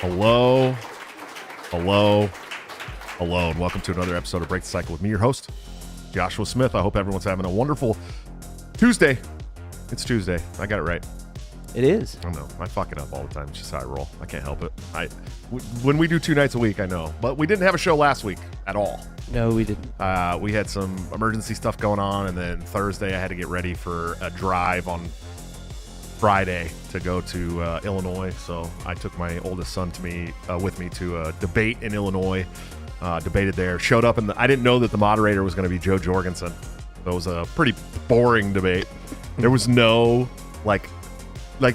Hello, hello, hello, and welcome to another episode of Break the Cycle with me, your host, Joshua Smith. I hope everyone's having a wonderful Tuesday. It's Tuesday. I got it right. It is. I know. I fuck it up all the time. It's just how I roll. I can't help it. When we do 2 nights a week, I know. But we didn't have a show last week at all. No, we didn't. We had some emergency stuff going on, and then Thursday I had to get ready for a drive on Friday to go to Illinois. So I took my oldest son with me to a debate in Illinois. Debated there. Showed up, and I didn't know that the moderator was going to be Joe Jorgensen. So it was a pretty boring debate. There was no like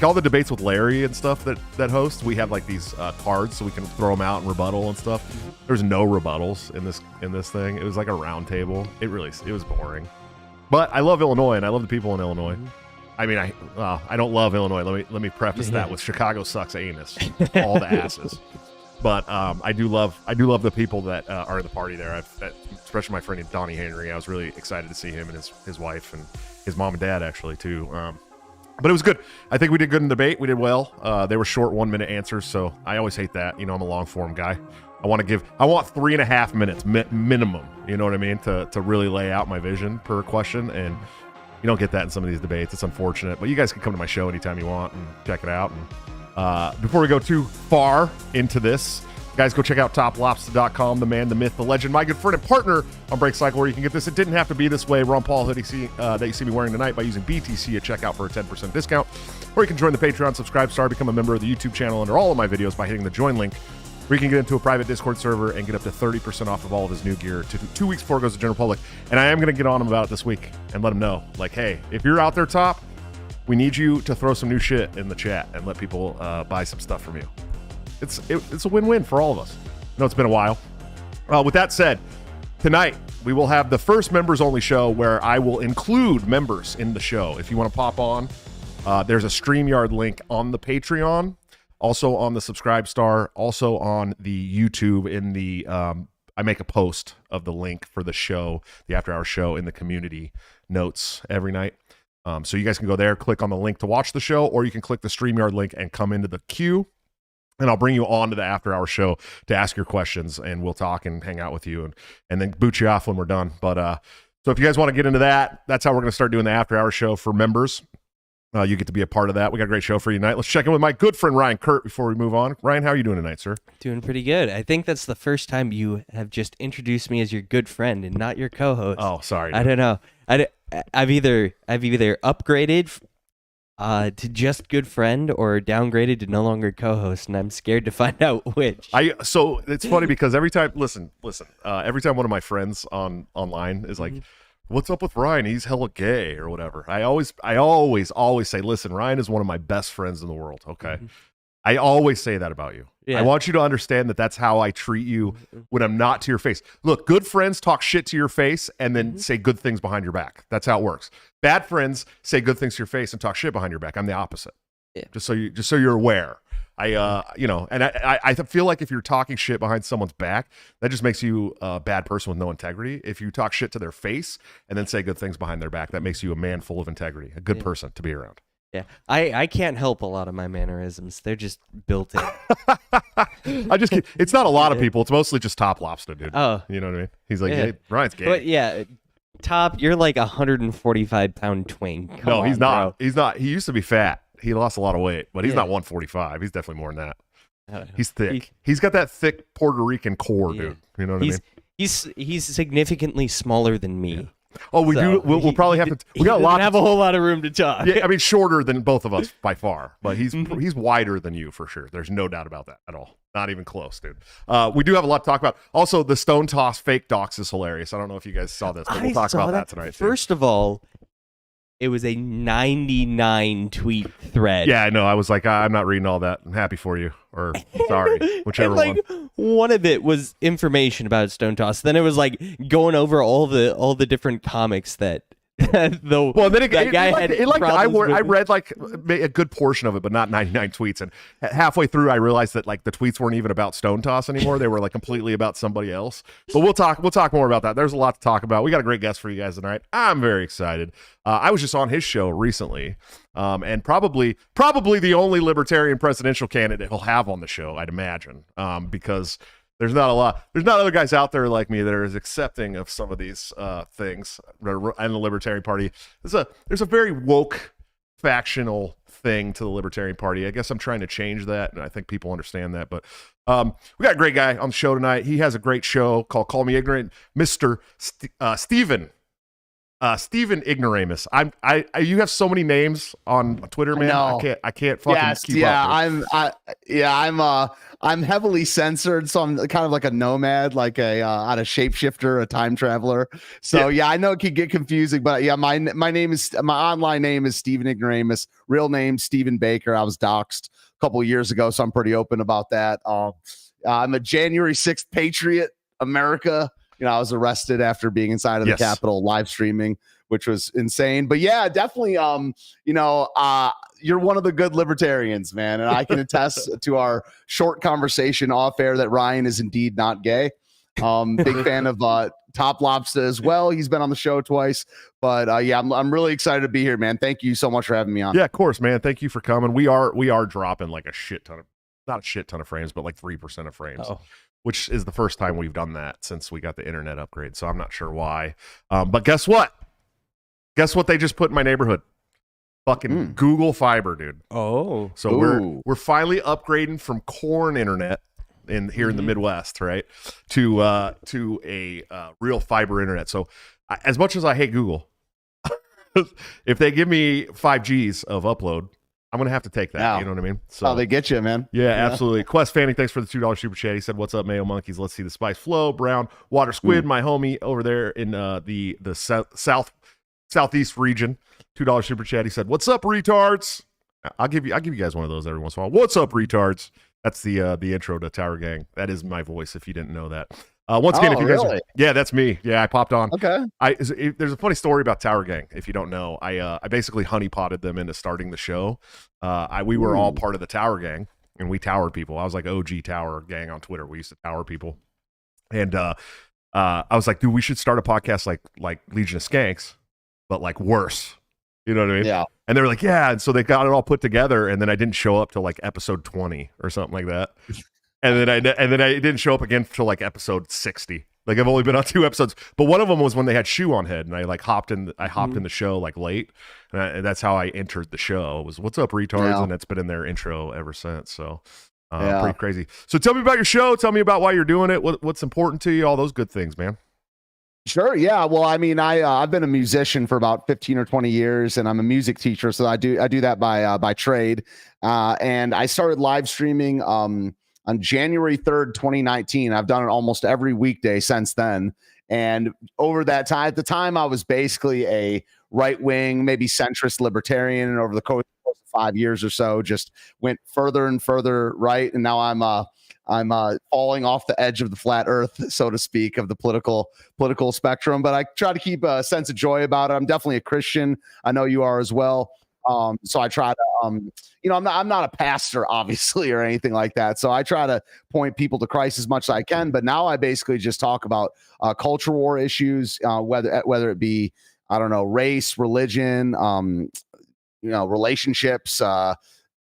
all the debates with Larry and stuff that hosts, we have like these cards so we can throw them out and rebuttal and stuff. There's no rebuttals in this thing. It was like a round table. It was boring. But I love Illinois and I love the people in Illinois. I mean, I don't love Illinois. Let me preface that with Chicago sucks anus, all the asses. But I do love the people that are in the party there. Especially my friend Donnie Henry. I was really excited to see him and his wife and his mom and dad actually too. But it was good. I think we did good in the debate. We did well. They were short 1-minute answers, so I always hate that. You know, I'm a long form guy. I want 3.5 minutes minimum. You know what I mean? To really lay out my vision per question, and you don't get that in some of these debates. It's unfortunate, but you guys can come to my show anytime you want and check it out. And before we go too far into this, guys, go check out toplobster.com, the man, the myth, the legend, my good friend and partner on Break Cycle, where you can get this. It didn't have to be this way. Ron Paul hoodie that you see me wearing tonight by using BTC at checkout for a 10% discount. Or you can join the Patreon, subscribe star, become a member of the YouTube channel under all of my videos by hitting the join link, where you can get into a private Discord server and get up to 30% off of all of his new gear 2 weeks before it goes to general public. And I am going to get on him about it this week and let him know, like, hey, if you're out there, Top, we need you to throw some new shit in the chat and let people buy some stuff from you. It's a win-win for all of us. I know it's been a while. With that said, tonight we will have the first members-only show where I will include members in the show. If you want to pop on, there's a StreamYard link on the Patreon, also on the Subscribe Star, also on the YouTube. In the I make a post of the link for the show, the after-hour show, in the community notes every night. So you guys can go there, click on the link to watch the show, or you can click the StreamYard link and come into the queue. And I'll bring you on to the after-hour show to ask your questions, and we'll talk and hang out with you, and then boot you off when we're done. But so if you guys want to get into that, that's how we're going to start doing the after-hour show for members. You get to be a part of that. We got a great show for you tonight. Let's check in with my good friend Ryan Kurt before we move on. Ryan, how are you doing tonight, sir? Doing pretty good. I think that's the first time you have just introduced me as your good friend and not your co-host. Oh, sorry. I don't know. I've either upgraded to just good friend or downgraded to no longer co-host, and I'm scared to find out which. So it's funny because every time, listen, every time one of my friends online is like, what's up with Ryan? He's hella gay or whatever. I always say, listen, Ryan is one of my best friends in the world. Okay. Mm-hmm. I always say that about you. Yeah. I want you to understand that that's how I treat you when I'm not to your face. Look, good friends talk shit to your face and then say good things behind your back. That's how it works. Bad friends say good things to your face and talk shit behind your back. I'm the opposite. Yeah. Just so you're aware. I feel like if you're talking shit behind someone's back, that just makes you a bad person with no integrity. If you talk shit to their face and then say good things behind their back, that makes you a man full of integrity, a good person to be around. Yeah, I can't help a lot of my mannerisms. They're just built in. It's not a lot of people. It's mostly just Top Lobster, dude. Oh. You know what I mean? He's like, hey, Ryan's gay. But yeah, Top, you're like 145-pound twink. No, he's not. Bro. He's not. He used to be fat. He lost a lot of weight, but he's not 145. He's definitely more than that. He's thick. He's got that thick Puerto Rican core, dude. You know what I mean? He's significantly smaller than me. Yeah. Oh, we'll probably have to. We got a whole lot of room to talk. Yeah, I mean, shorter than both of us by far, but he's wider than you for sure. There's no doubt about that at all. Not even close, dude. We do have a lot to talk about. Also, the Stone Toss fake docs is hilarious. I don't know if you guys saw this, but we'll talk about that tonight. First of all, it was a 99 tweet thread. Yeah, I know. I was like, I'm not reading all that. I'm happy for you, or sorry, whichever one. One of it was information about Stone Toss. Then it was like going over all the different comics that Well, then that guy had problems with I it. read like a good portion of it, but not 99 tweets. And halfway through, I realized that like the tweets weren't even about Stone Toss anymore. They were like completely about somebody else. But we'll talk more about that. There's a lot to talk about. We got a great guest for you guys tonight. I'm very excited. I was just on his show recently, and probably the only libertarian presidential candidate he'll have on the show, I'd imagine, because there's not other guys out there like me that are as accepting of some of these things. And the Libertarian Party, there's a very woke factional thing to the Libertarian Party. I guess I'm trying to change that, and I think people understand that. But we got a great guy on the show tonight. He has a great show called Call Me Ignorant, Mr. Stephen Ignoramus. You have so many names on Twitter, man. I can't fucking keep up. I'm heavily censored, so I'm kind of like a nomad, like a shapeshifter, a time traveler. So I know it can get confusing, but my online name is Stephen Ignoramus. Real name Stephen Baker. I was doxxed a couple of years ago, so I'm pretty open about that. I'm a January 6th patriot, America. I was arrested after being inside of the Capitol live streaming, which was insane. But yeah, definitely, you're one of the good libertarians, man. And I can attest to our short conversation off air that Ryan is indeed not gay. Big fan of Top Lobster as well. He's been on the show twice. But I'm really excited to be here, man. Thank you so much for having me on. Yeah, of course, man. Thank you for coming. We are dropping like not a shit ton of frames, but like 3% of frames. Oh. Which is the first time we've done that since we got the internet upgrade. So I'm not sure why. But guess what? Guess what they just put in my neighborhood? Fucking Google Fiber, dude. Oh. So we're finally upgrading from corn internet here in the Midwest, right? To a real fiber internet. So as much as I hate Google, if they give me 5Gs of upload, I'm going to have to take that. You know what I mean? So they get you, man. Yeah, absolutely. Quest Fanning, thanks for the $2 super chat. He said, what's up, Mayo Monkeys? Let's see the spice flow. Brown Water Squid, my homie over there in the southeast region. $2 super chat. He said, what's up, retards? I'll give you guys one of those every once in a while. What's up, retards? That's the intro to Tower Gang. That is my voice, if you didn't know that. Once again, if you guys that's me. Yeah, I popped on. Okay. There's a funny story about Tower Gang. If you don't know, I basically honeypotted them into starting the show. We were all part of the Tower Gang, and we towered people. I was like OG Tower Gang on Twitter. We used to tower people, and I was like, dude, we should start a podcast like Legion of Skanks, but like worse. You know what I mean? Yeah. And they were like, yeah. And so they got it all put together, and then I didn't show up till like episode 20 or something like that. And then I didn't show up again till like episode 60. Like I've only been on 2 episodes, but one of them was when they had Shoe on Head, and I like hopped in the show like late, and that's how I entered the show. It was what's up, retards, and it's been in their intro ever since. So pretty crazy. So tell me about your show. Tell me about why you're doing it. What's important to you? All those good things, man. Sure. Yeah. Well, I mean, I've been a musician for about 15 or 20 years, and I'm a music teacher, so I do that by trade. And I started live streaming on January 3rd, 2019. I've done it almost every weekday since then. And over that time, at the time, I was basically a right-wing, maybe centrist libertarian. And over the course of 5 years or so, just went further and further right. And now I'm falling off the edge of the flat earth, so to speak, of the political spectrum. But I try to keep a sense of joy about it. I'm definitely a Christian. I know you are as well. So I try to, I'm not a pastor, obviously, or anything like that. So I try to point people to Christ as much as I can. But now I basically just talk about culture war issues, whether it be, I don't know, race, religion, relationships,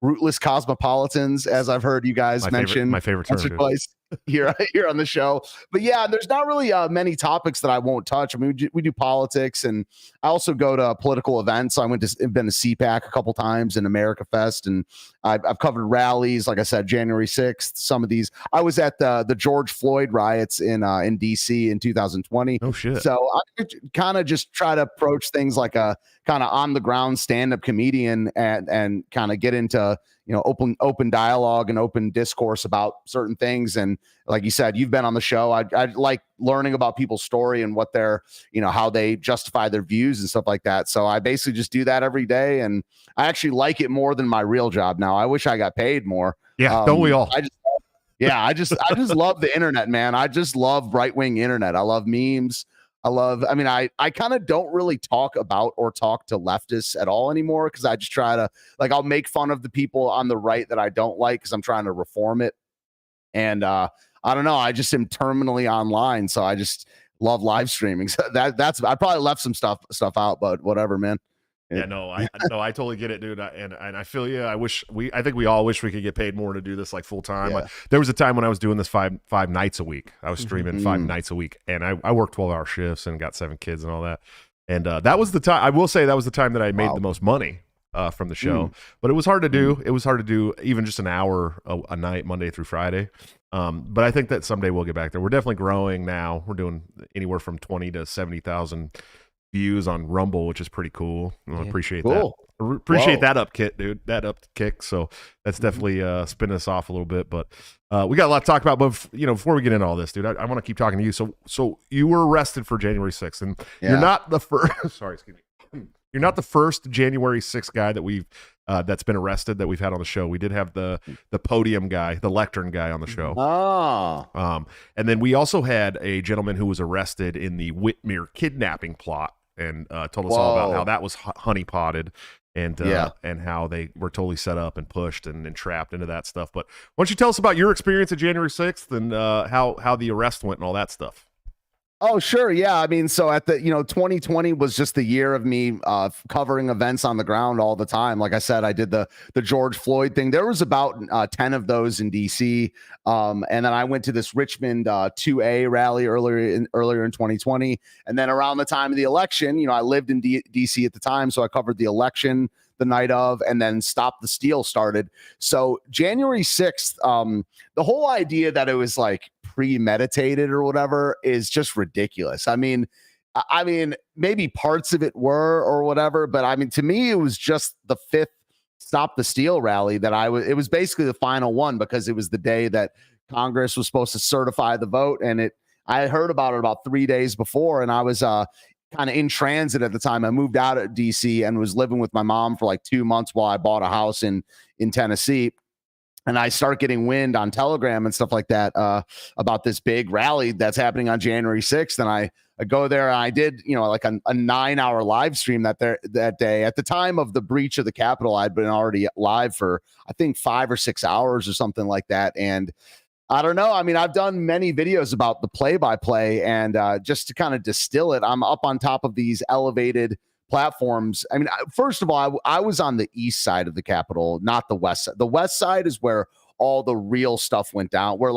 rootless cosmopolitans, as I've heard you guys mention. My favorite term twice here on the show. But yeah, there's not really many topics that I won't touch. I mean, we do politics, and I also go to political events. I've been to CPAC a couple times and America Fest, and I've covered rallies. Like I said, January 6th. Some of these, I was at the George Floyd riots in DC in 2020. Oh shit! So I kind of just try to approach things like a kind of on the ground stand up comedian, and kind of get into open dialogue and open discourse about certain things. And like you said, you've been on the show. I like learning about people's story and what they're, how they justify their views and stuff like that. So I basically just do that every day, and I actually like it more than my real job now. I wish I got paid more. Yeah, don't we all? I just love the internet, man. I just love right-wing internet. I love memes. I mean, I kind of don't really talk about or talk to leftists at all anymore because I just try to, like, I'll make fun of the people on the right that I don't like because I'm trying to reform it. And I don't know, I just am terminally online, so I just love live streaming. So that's I probably left some stuff out, but whatever, man. Yeah, no, I totally get it, dude. And I feel you. I think we all wish we could get paid more to do this like full time. Yeah. There was a time when I was doing this five nights a week. I was streaming 5 Mhm. nights a week, and I worked 12-hour shifts and got 7 kids and all that. And that was the time. I will say that was the time that I made Wow. the most money from the show. But it was hard to do. It was hard to do even just an hour a night, Monday through Friday. But I think that someday we'll get back there. We're definitely growing now. We're doing anywhere from 20 to 70,000 views on Rumble, which is pretty cool. I appreciate that. Appreciate that up kit, dude. That up kick. So that's definitely spinning us off a little bit. But we got a lot to talk about. But before we get into all this, dude, I want to keep talking to you. So you were arrested for January 6th, and you're not the first. Sorry, excuse me. You're not the first January 6th guy that we've that's been arrested that we've had on the show. We did have the podium guy, the lectern guy on the show. Oh. And then we also had a gentleman who was arrested in the Whitmere kidnapping plot and told us all about how that was honeypotted and how they were totally set up and pushed and entrapped into that stuff. But why don't you tell us about your experience at January 6th and how the arrest went and all that stuff? Oh, sure. Yeah. I mean, so at the, 2020 was just the year of me covering events on the ground all the time. Like I said, I did the George Floyd thing. There was about 10 of those in DC. And then I went to this Richmond 2A rally earlier in 2020. And then around the time of the election, I lived in DC at the time. So I covered the election the night of, and then Stop the Steal started. So January 6th, the whole idea that it was like premeditated or whatever is just ridiculous. I mean, maybe parts of it were or whatever, but I mean, to me, it was just the 5th Stop the Steal rally that it was basically the final one because it was the day that Congress was supposed to certify the vote. And I heard about it about 3 days before, and I was kind of in transit at the time. I moved out of DC and was living with my mom for like 2 months while I bought a house in Tennessee. And I start getting wind on Telegram and stuff like that about this big rally that's happening on January 6th. And I go there and I did, like a 9-hour live stream that day. At the time of the breach of the Capitol, I'd been already live for, I think, 5 or 6 hours or something like that. And I don't know. I mean, I've done many videos about the play-by-play, and just to kind of distill it, I'm up on top of these elevated platforms. I mean, first of all, I was on the east side of the Capitol, not the west side. The west side is where all the real stuff went down, where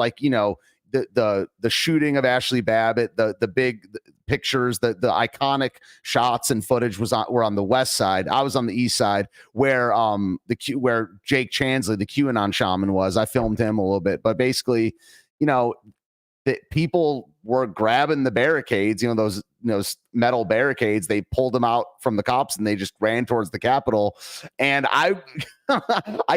the shooting of Ashley Babbitt, the big pictures, the iconic shots and footage were on the west side. I was on the east side where where Jake Chansley, the QAnon shaman, was. I filmed him a little bit, but basically, that people were grabbing the barricades, those metal barricades. They pulled them out from the cops and they just ran towards the Capitol. And I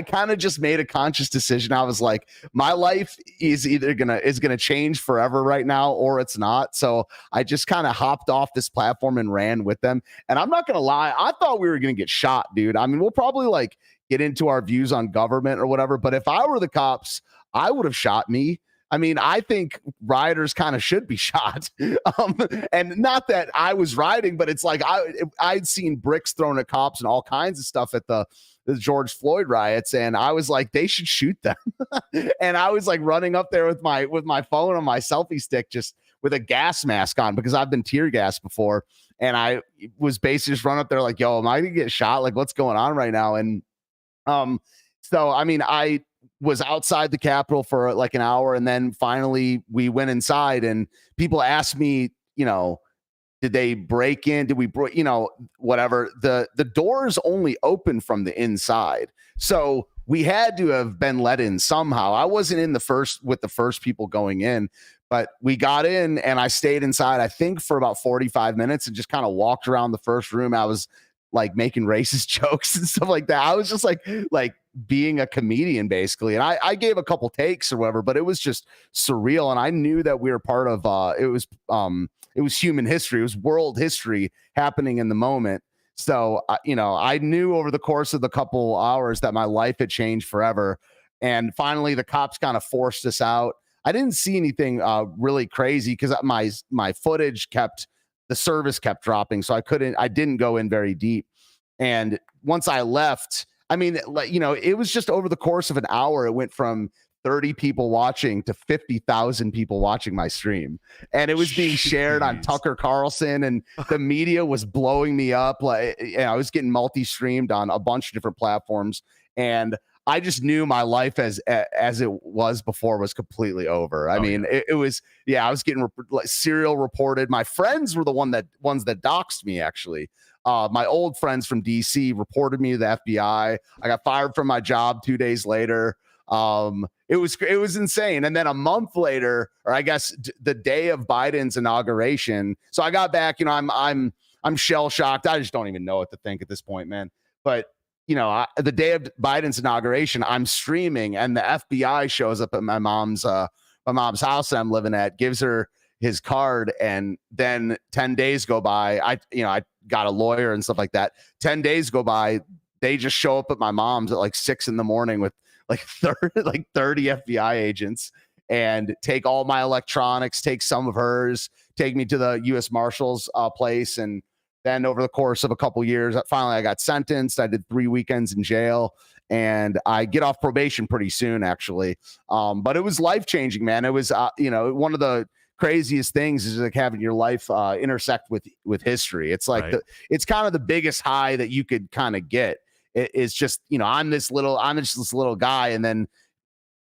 kind of just made a conscious decision. I was like, my life is either gonna change forever right now, or it's not. So I just kind of hopped off this platform and ran with them. And I'm not gonna lie, I thought we were gonna get shot, dude. I mean, we'll probably get into our views on government or whatever, but if I were the cops, I would have shot me. I mean, I think rioters kind of should be shot. And not that I was rioting, but it's like I'd seen bricks thrown at cops and all kinds of stuff at the George Floyd riots, and I was like, they should shoot them. And I was like running up there with my phone on my selfie stick, just with a gas mask on because I've been tear gassed before. And I was basically just running up there like, yo, am I gonna get shot? Like, what's going on right now? And so I mean, I was outside the Capitol for like an hour, and then finally we went inside, and people asked me, did they break in? Did we break, whatever. The doors only open from the inside. So we had to have been let in somehow. I wasn't in with the first people going in, but we got in and I stayed inside, I think, for about 45 minutes and just kind of walked around the first room. I was like making racist jokes and stuff like that. I was just like being a comedian basically. And I gave a couple takes or whatever, but it was just surreal. And I knew that we were part of, it was human history. It was world history happening in the moment. So, I knew over the course of the couple hours that my life had changed forever. And finally the cops kind of forced us out. I didn't see anything really crazy because my footage kept the service kept dropping, so I didn't go in very deep. And once I left, I mean, like, you know, it was just over the course of an hour, it went from 30 people watching to 50,000 people watching my stream. And it was being shared on Tucker Carlson, and the media was blowing me up. Like, you know, I was getting multi-streamed on a bunch of different platforms. And I just knew my life as it was before was completely over. I mean, it was, yeah, I was getting serial reported. My friends were the ones that doxed me, actually. My old friends from DC reported me to the FBI. I got fired from my job 2 days later. It was insane. And then a month later, or I guess the day of Biden's inauguration. So I got back, you know, I'm shell shocked. I just don't even know what to think at this point, man. But you know, the day of Biden's inauguration, I'm streaming, and the FBI shows up at my mom's house that I'm living at, gives her his card, and then 10 days go by. I got a lawyer and stuff like that. 10 days go by, they just show up at my mom's at like 6 a.m. with like 30 FBI agents, and take all my electronics, take some of hers, take me to the U.S. Marshals place. And then over the course of a couple years, finally I got sentenced. I did 3 weekends in jail, and I get off probation pretty soon, actually. But it was life-changing, man. It was, you know, one of the craziest things is like having your life intersect with history. It's like it's kind of the biggest high that you could kind of get. It's just, you know, I'm just this little guy, and then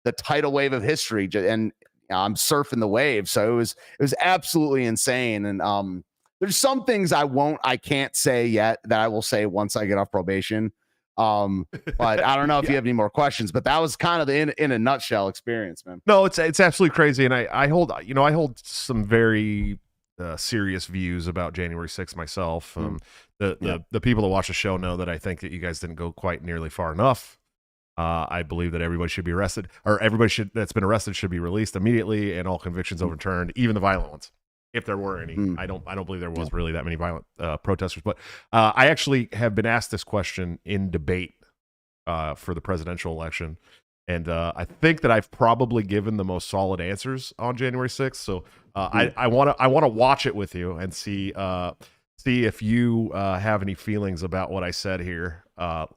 the tidal wave of history, and I'm surfing the wave. So it was absolutely insane. And there's some things I can't say yet that I will say once I get off probation. But I don't know if you have any more questions, but that was kind of the in a nutshell experience, man. No, it's absolutely crazy. And I hold some very serious views about January 6th myself. The people that watch the show know that I think that you guys didn't go quite nearly far enough. I believe that everybody should be arrested, or everybody that's been arrested should be released immediately, and all convictions overturned, even the violent ones, if there were any. I don't believe there was really that many violent protesters. But I actually have been asked this question in debate for the presidential election, and I think that I've probably given the most solid answers on January 6th. So I want to watch it with you and see if you have any feelings about what I said here,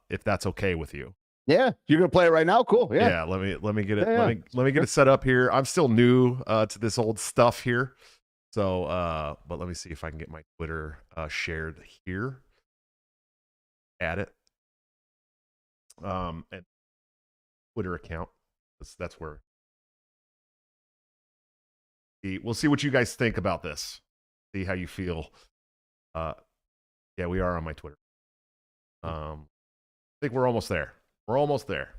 if that's okay with you. Yeah, you're gonna play it right now. Cool. Yeah. Let me get it. Let me get it set up here. I'm still new to this old stuff here, so but let me see if I can get my Twitter shared here. Add it. And Twitter account. That's where. We'll see what you guys think about this. See how you feel. Yeah, we are on my Twitter. I think we're almost there. We're almost there.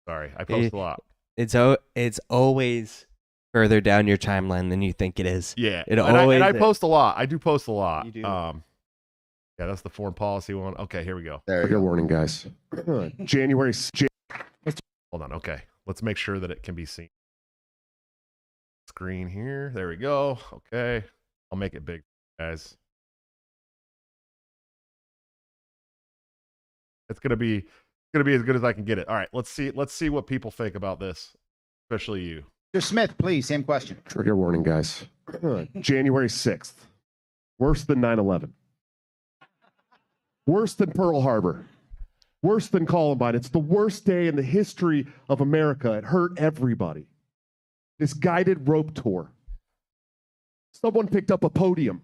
Sorry, I post a lot. It's always further down your timeline than you think it is. Yeah, and I post a lot. I do post a lot. You do. Yeah, that's the foreign policy one. Okay, here we go. Trigger warning, guys. January. Hold on. Okay, let's make sure that it can be seen. Screen here. There we go. Okay, I'll make it big, guys. It's gonna be as good as I can get it. All right, let's see what people think about this, especially you. Mr. Smith, please, same question. Trigger warning, guys. January 6th. Worse than 9/11. Worse than Pearl Harbor. Worse than Columbine. It's the worst day in the history of America. It hurt everybody. This guided rope tour. Someone picked up a podium.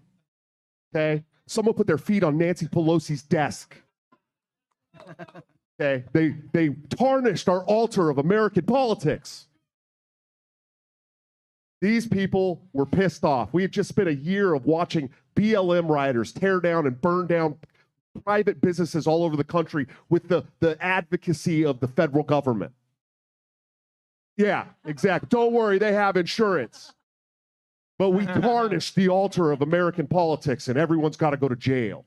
Okay? Someone put their feet on Nancy Pelosi's desk. Okay, they tarnished our altar of American politics. These people were pissed off. We had just spent a year of watching BLM rioters tear down and burn down private businesses all over the country with the advocacy of the federal government. Yeah, exactly. Don't worry, they have insurance. But we tarnished the altar of American politics, and everyone's got to go to jail.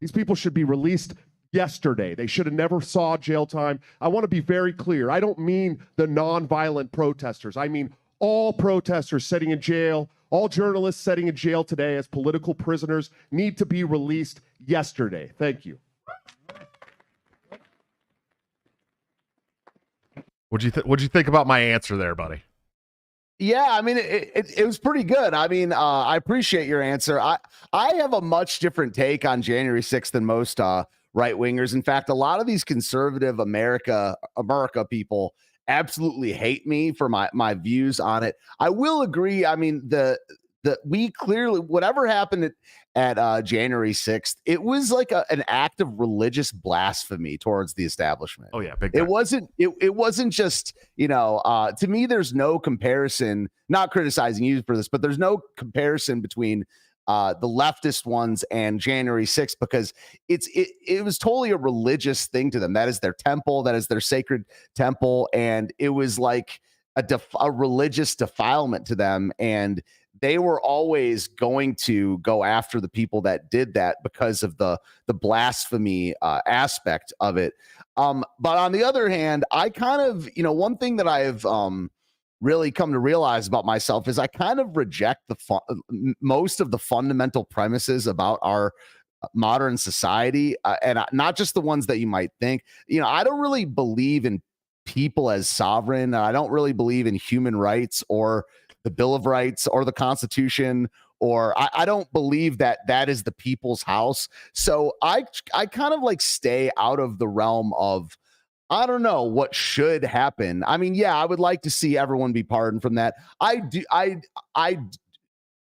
These people should be released yesterday. They should have never saw jail time. I want to be very clear. I don't mean the nonviolent protesters. I mean all protesters sitting in jail, all journalists sitting in jail today as political prisoners need to be released yesterday. Thank you. What'd you think about my answer there, buddy? Yeah, I mean, it was pretty good. I mean, I appreciate your answer. I have a much different take on January 6th than most right wingers. In fact, a lot of these conservative America people absolutely hate me for my views on it. I will agree. I mean, we clearly, whatever happened at January 6th, it was like an act of religious blasphemy towards the establishment. Oh yeah, big time. It wasn't just, to me, there's no comparison, not criticizing you for this, but there's no comparison between the leftist ones and January 6th, because it was totally a religious thing to them. That is their temple, that is their sacred temple, and it was like a religious defilement to them, and they were always going to go after the people that did that because of the blasphemy aspect of it. But on the other hand, I kind of, one thing that I've really come to realize about myself is I kind of reject most of the fundamental premises about our modern society, and not just the ones that you might think. I don't really believe in people as sovereign. I don't really believe in human rights or the Bill of Rights or the Constitution, or I don't believe that is the people's house. So I kind of like stay out of the realm of, I don't know what should happen. I mean, yeah, I would like to see everyone be pardoned from that. I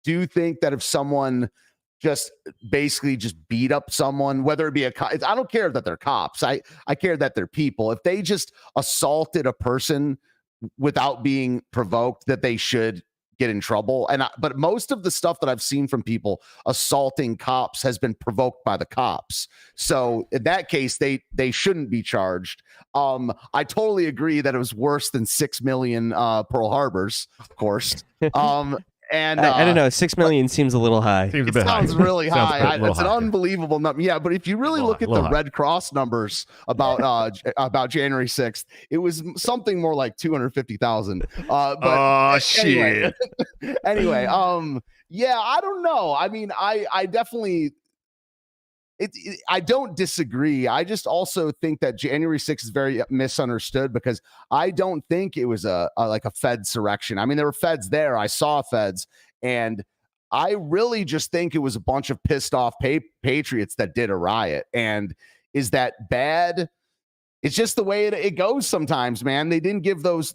do think that if someone just basically just beat up someone, whether it be I don't care that they're cops. I care that they're people. If they just assaulted a person without being provoked, that they should get in trouble. But most of the stuff that I've seen from people assaulting cops has been provoked by the cops. So in that case, they shouldn't be charged. I totally agree that it was worse than 6 million Pearl Harbors, of course. And I don't know. 6 million seems a little high. Seems a bit high. Sounds really high. It's an unbelievable number. Yeah, but if you really look at the Red Cross numbers about January 6th, it was something more like 250,000. Shit. Anyway, yeah, I don't know. I mean, I definitely. I don't disagree. I just also think that January 6th is very misunderstood, because I don't think it was a Fed insurrection. I mean, there were Feds there. I saw Feds, and I really just think it was a bunch of pissed off patriots that did a riot. And is that bad? It's just the way it goes sometimes, man. They didn't give those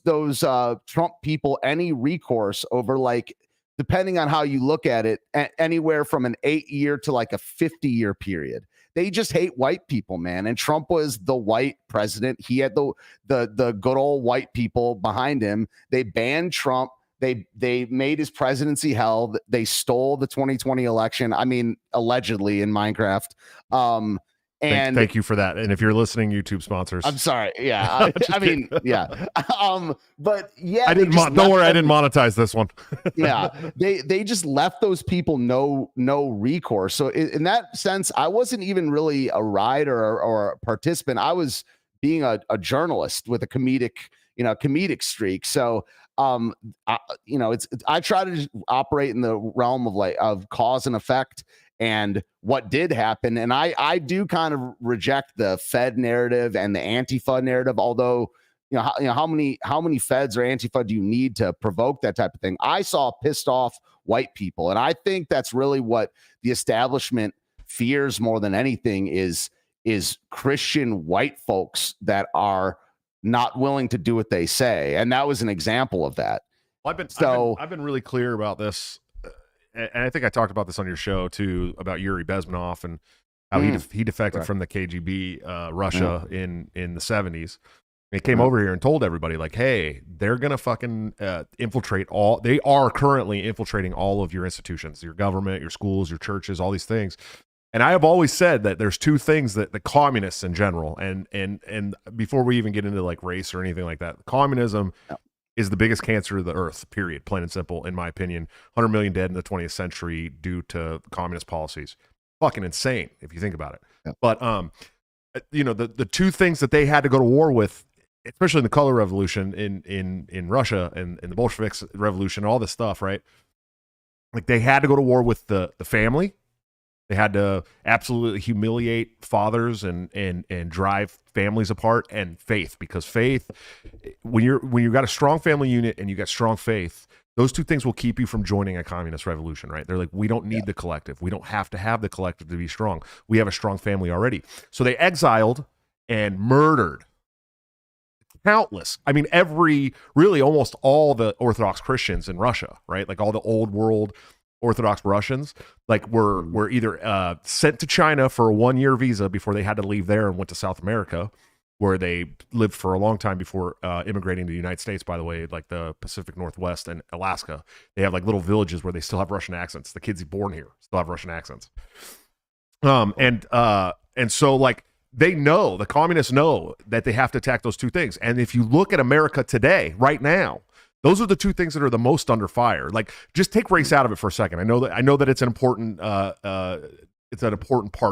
Trump people any recourse over, like, depending on how you look at it, anywhere from an 8-year to like a 50-year period. They just hate white people, man. And Trump was the white president. He had the good old white people behind him. They banned Trump. They made his presidency hell. They stole the 2020 election. I mean, allegedly in Minecraft. And thank you for that. And if you're listening, YouTube sponsors, I'm sorry. Yeah. I mean, yeah. But yeah, I didn't. Don't worry, I didn't monetize this one. Yeah. They just left those people no recourse. So in that sense, I wasn't even really a rider or a participant. I was being a journalist with a comedic streak. So I try to just operate in the realm of cause and effect and what did happen. And I do kind of reject the Fed narrative and the Antifa narrative, although, how many Feds or Antifa do you need to provoke that type of thing? I saw pissed off white people. And I think that's really what the establishment fears more than anything is Christian white folks that are not willing to do what they say. And that was an example of that. Well, I've been really clear about this. And I think I talked about this on your show too, about Yuri Bezmenov and how he defected from the KGB, Russia in the 70s. He came over here and told everybody, like, hey, they're going to fucking infiltrate they are currently infiltrating all of your institutions, your government, your schools, your churches, all these things. And I have always said that there's two things that the communists in general, and before we even get into like race or anything like that, communism is the biggest cancer of the earth, period, plain and simple, in my opinion. 100 million dead in the 20th century due to communist policies. Fucking insane if you think about it. Yeah. But the two things that they had to go to war with, especially in the color revolution in Russia and the Bolsheviks revolution, all this stuff, right? Like, they had to go to war with the family. They had to absolutely humiliate fathers and drive families apart, and faith, because faith, when you got a strong family unit and you got strong faith, Those two things will keep you from joining a communist revolution, right? They're like, we don't need the collective. We don't have to have the collective to be strong. We have a strong family already. So they exiled and murdered countless. I mean, almost all the Orthodox Christians in Russia, right? Like all the old world Orthodox Russians, like were either sent to China for a 1-year visa before they had to leave there and went to South America, where they lived for a long time before immigrating to the United States, by the way, like the Pacific Northwest and Alaska. They have like little villages where they still have Russian accents. The kids born here still have Russian accents. And so like they know, the communists know that they have to attack those two things. And if you look at America today, right now, those are the two things that are the most under fire. Like, just take race out of it for a second. I know that it's an important part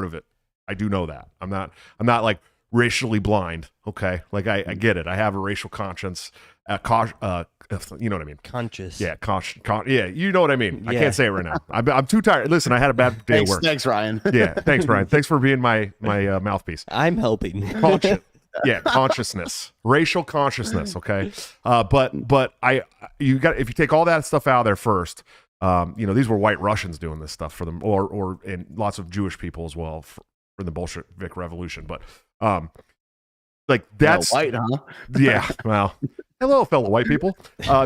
of it. I do know that. I'm not like racially blind. Okay, like I get it. I have a racial conscience. You know what I mean? Conscious. Yeah, yeah, you know what I mean. Yeah. I can't say it right now. I'm too tired. Listen, I had a bad day at work. Thanks, Ryan. Yeah, thanks, Ryan. Thanks for being my mouthpiece. I'm helping. Consciousness, racial consciousness. Okay, but if you take all that stuff out of there first, these were white Russians doing this stuff for them, or and lots of Jewish people as well for the Bolshevik Revolution. But like that's white, huh? Yeah. Well, hello, fellow white people.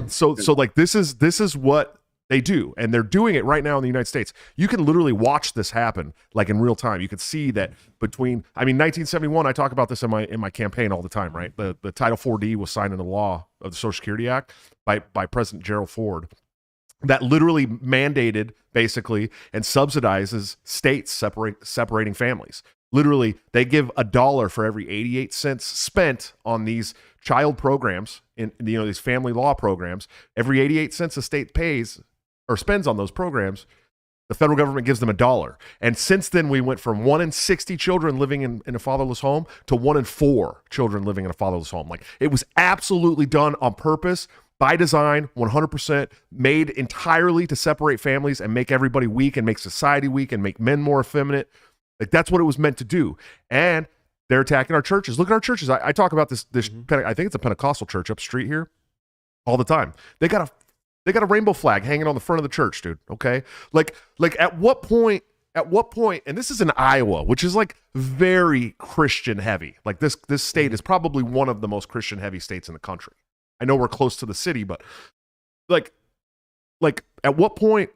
So like this is what they do, and they're doing it right now in the United States. You can literally watch this happen, like in real time. You can see that between, 1971. I talk about this in my campaign all the time, right? The Title 4D was signed into law of the Social Security Act by President Gerald Ford, that literally mandated basically and subsidizes states separating families. Literally, they give $1 for every 88 cents spent on these child programs, in these family law programs. Every 88 cents a state pays or spends on those programs, the federal government gives them $1. And since then, we went from 1 in 60 children living in a fatherless home to 1 in 4 children living in a fatherless home. Like, it was absolutely done on purpose, by design, 100%, made entirely to separate families and make everybody weak and make society weak and make men more effeminate. Like, that's what it was meant to do. And they're attacking our churches. Look at our churches. I talk about this I think it's a Pentecostal church up street here all the time. They got a rainbow flag hanging on the front of the church, dude. Okay. Like at what point, and this is in Iowa, which is like very Christian heavy. Like this state is probably one of the most Christian heavy states in the country. I know we're close to the city, but like at what point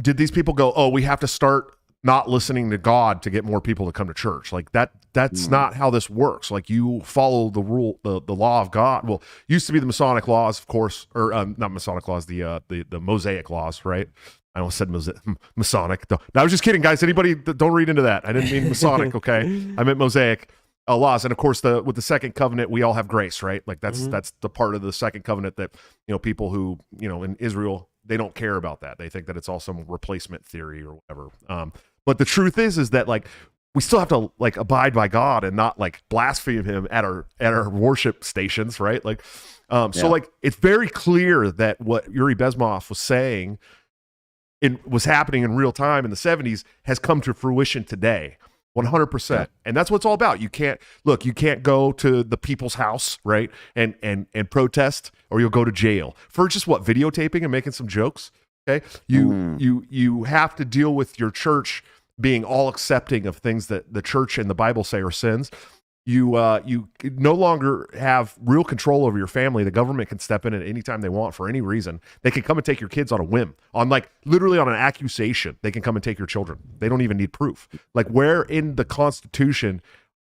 did these people go, oh, we have to start not listening to God to get more people to come to church? Like that's not how this works. Like, you follow the rule, the law of God. Well, used to be the Masonic laws, of course, or not Masonic laws, the Mosaic laws, right? I almost said Masonic. No, I was just kidding, guys. Anybody, don't read into that. I didn't mean Masonic, okay? I meant Mosaic laws. And of course, with the second covenant, we all have grace, right? Like that's the part of the second covenant that, people who, in Israel, they don't care about that. They think that it's all some replacement theory or whatever. But the truth is that, like, we still have to, like, abide by God and not, like, blaspheme him at our worship stations, right? Like, so like, it's very clear that what Yuri Bezmenov was saying was happening in real time in the 70s has come to fruition today. 100%. And that's what it's all about. You can't go to the people's house, right? And protest, or you'll go to jail for just videotaping and making some jokes. Okay. You have to deal with your church being all accepting of things that the church and the Bible say are sins. You no longer have real control over your family. The government can step in at any time they want for any reason. They can come and take your kids on a whim, literally on an accusation. They can come and take your children. They don't even need proof. Like, where in the Constitution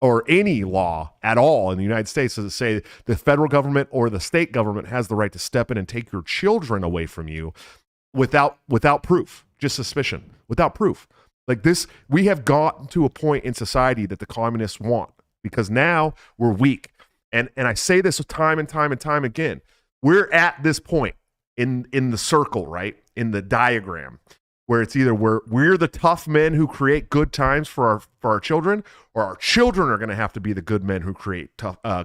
or any law at all in the United States does it say the federal government or the state government has the right to step in and take your children away from you without proof, just suspicion, without proof? Like this, we have gotten to a point in society that the communists want, because now we're weak. And I say this time and time and time again. We're at this point in the circle, right? In the diagram, where it's either we're the tough men who create good times for our children, or our children are going to have to be the good men who create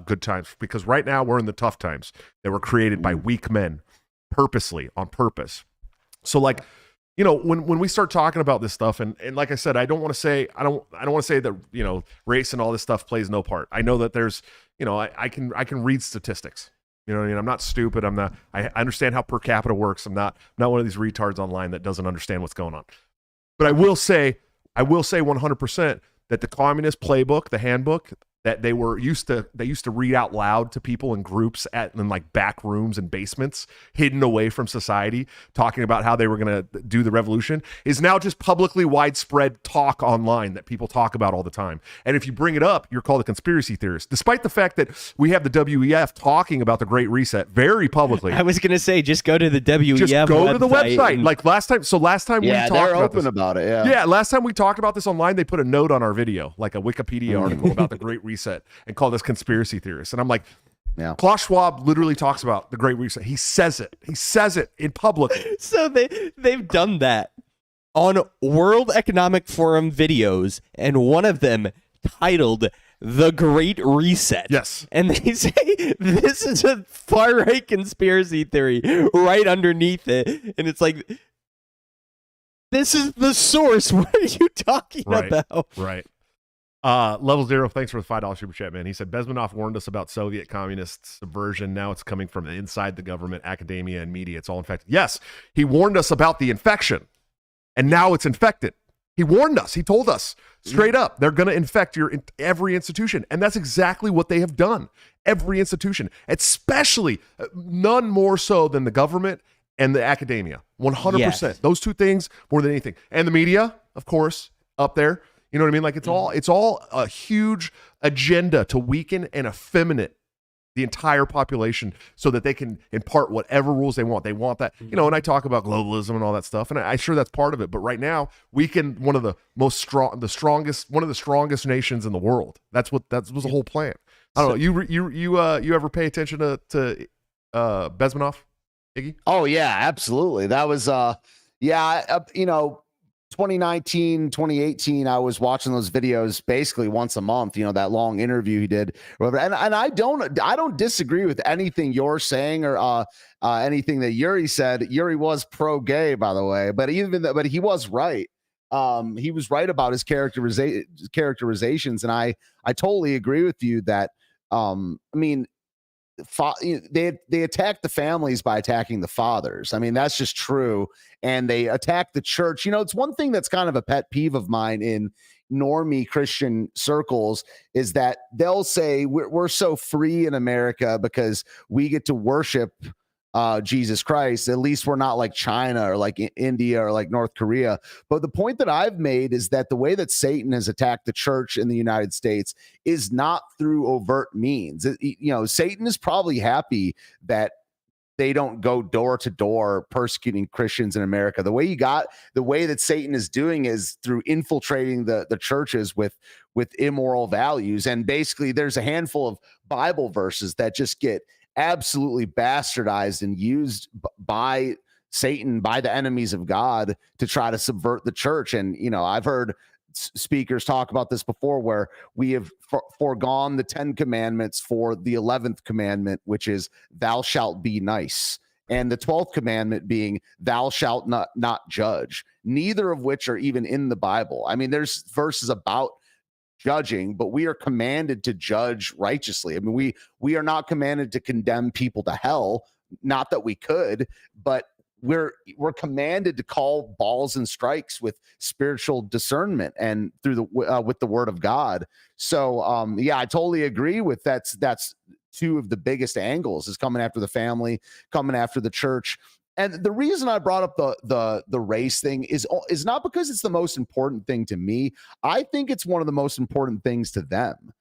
good times. Because right now we're in the tough times that were created by weak men, purposely, on purpose. So, like, when we start talking about this stuff, and like I said, I don't want to say that race and all this stuff plays no part. I know that there's I can read statistics. You know what I mean? I'm not stupid. I'm not. I understand how per capita works. I'm not one of these retards online that doesn't understand what's going on. But I will say 100% that the communist playbook, the handbook that they used to read out loud to people in groups in like back rooms and basements, hidden away from society, talking about how they were going to do the revolution, is now just publicly widespread talk online that people talk about all the time. And if you bring it up, you're called a conspiracy theorist, despite the fact that we have the WEF talking about the Great Reset very publicly. I was going to say, just go to the WEF Just go website to the website. Like last time we talked they're about open this. about it. Yeah. Yeah, last time we talked about this online, they put a note on our video, like a Wikipedia article about the Great Reset, and called us conspiracy theorists. And I'm like, yeah. Klaus Schwab literally talks about the Great Reset. He says it. He says it in public. So they've done that on World Economic Forum videos, and one of them titled The Great Reset. Yes. And they say this is a far-right conspiracy theory right underneath it. And it's like, this is the source. What are you talking about? Right. Level Zero, thanks for the $5 super chat, man. He said Bezmenov warned us about Soviet communist subversion. Now it's coming from inside the government, academia, and media. It's all infected. Yes, he warned us about the infection, and now it's infected. He warned us. He told us straight up, they're going to infect every institution, and that's exactly what they have done. Every institution, especially none more so than the government and the academia. 100%. Yes. Those two things more than anything, and the media, of course, up there. You know what I mean? Like it's all a huge agenda to weaken and effeminate the entire population so that they can impart whatever rules they want. They want that, you know, and I talk about globalism and all that stuff, and I'm sure that's part of it. But right now, weaken one of the strongest nations in the world. That was the whole plan. I don't know. You ever pay attention to Bezmenov, Iggy? Oh yeah, absolutely. That was 2019, 2018, I was watching those videos basically once a month, that long interview he did. And I don't disagree with anything you're saying or anything that Yuri said. Yuri was pro-gay, by the way, but he was right. He was right about his characterizations. And I totally agree with you that, they attack the families by attacking the fathers. I mean, that's just true. And they attack the church. It's one thing that's kind of a pet peeve of mine in normie Christian circles is that they'll say we're so free in America because we get to worship Jesus Christ. At least we're not like China or like India or like North Korea. But the point that I've made is that the way that Satan has attacked the church in the United States is not through overt means. Satan is probably happy that they don't go door to door persecuting Christians in America. The way that Satan is doing is through infiltrating the churches with immoral values. And basically there's a handful of Bible verses that just get absolutely bastardized and used by Satan, by the enemies of God, to try to subvert the church. And I've heard speakers talk about this before, where we have foregone the 10 commandments for the 11th commandment, which is thou shalt be nice, and the 12th commandment being thou shalt not judge, neither of which are even in the Bible. I mean, there's verses about judging, but we are commanded to judge righteously. I mean, we are not commanded to condemn people to hell. Not that we could, but we're commanded to call balls and strikes with spiritual discernment and through with the word of God. So I totally agree with that's two of the biggest angles, is coming after the family, coming after the church. And the reason I brought up the race thing is not because it's the most important thing to me. I think it's one of the most important things to them.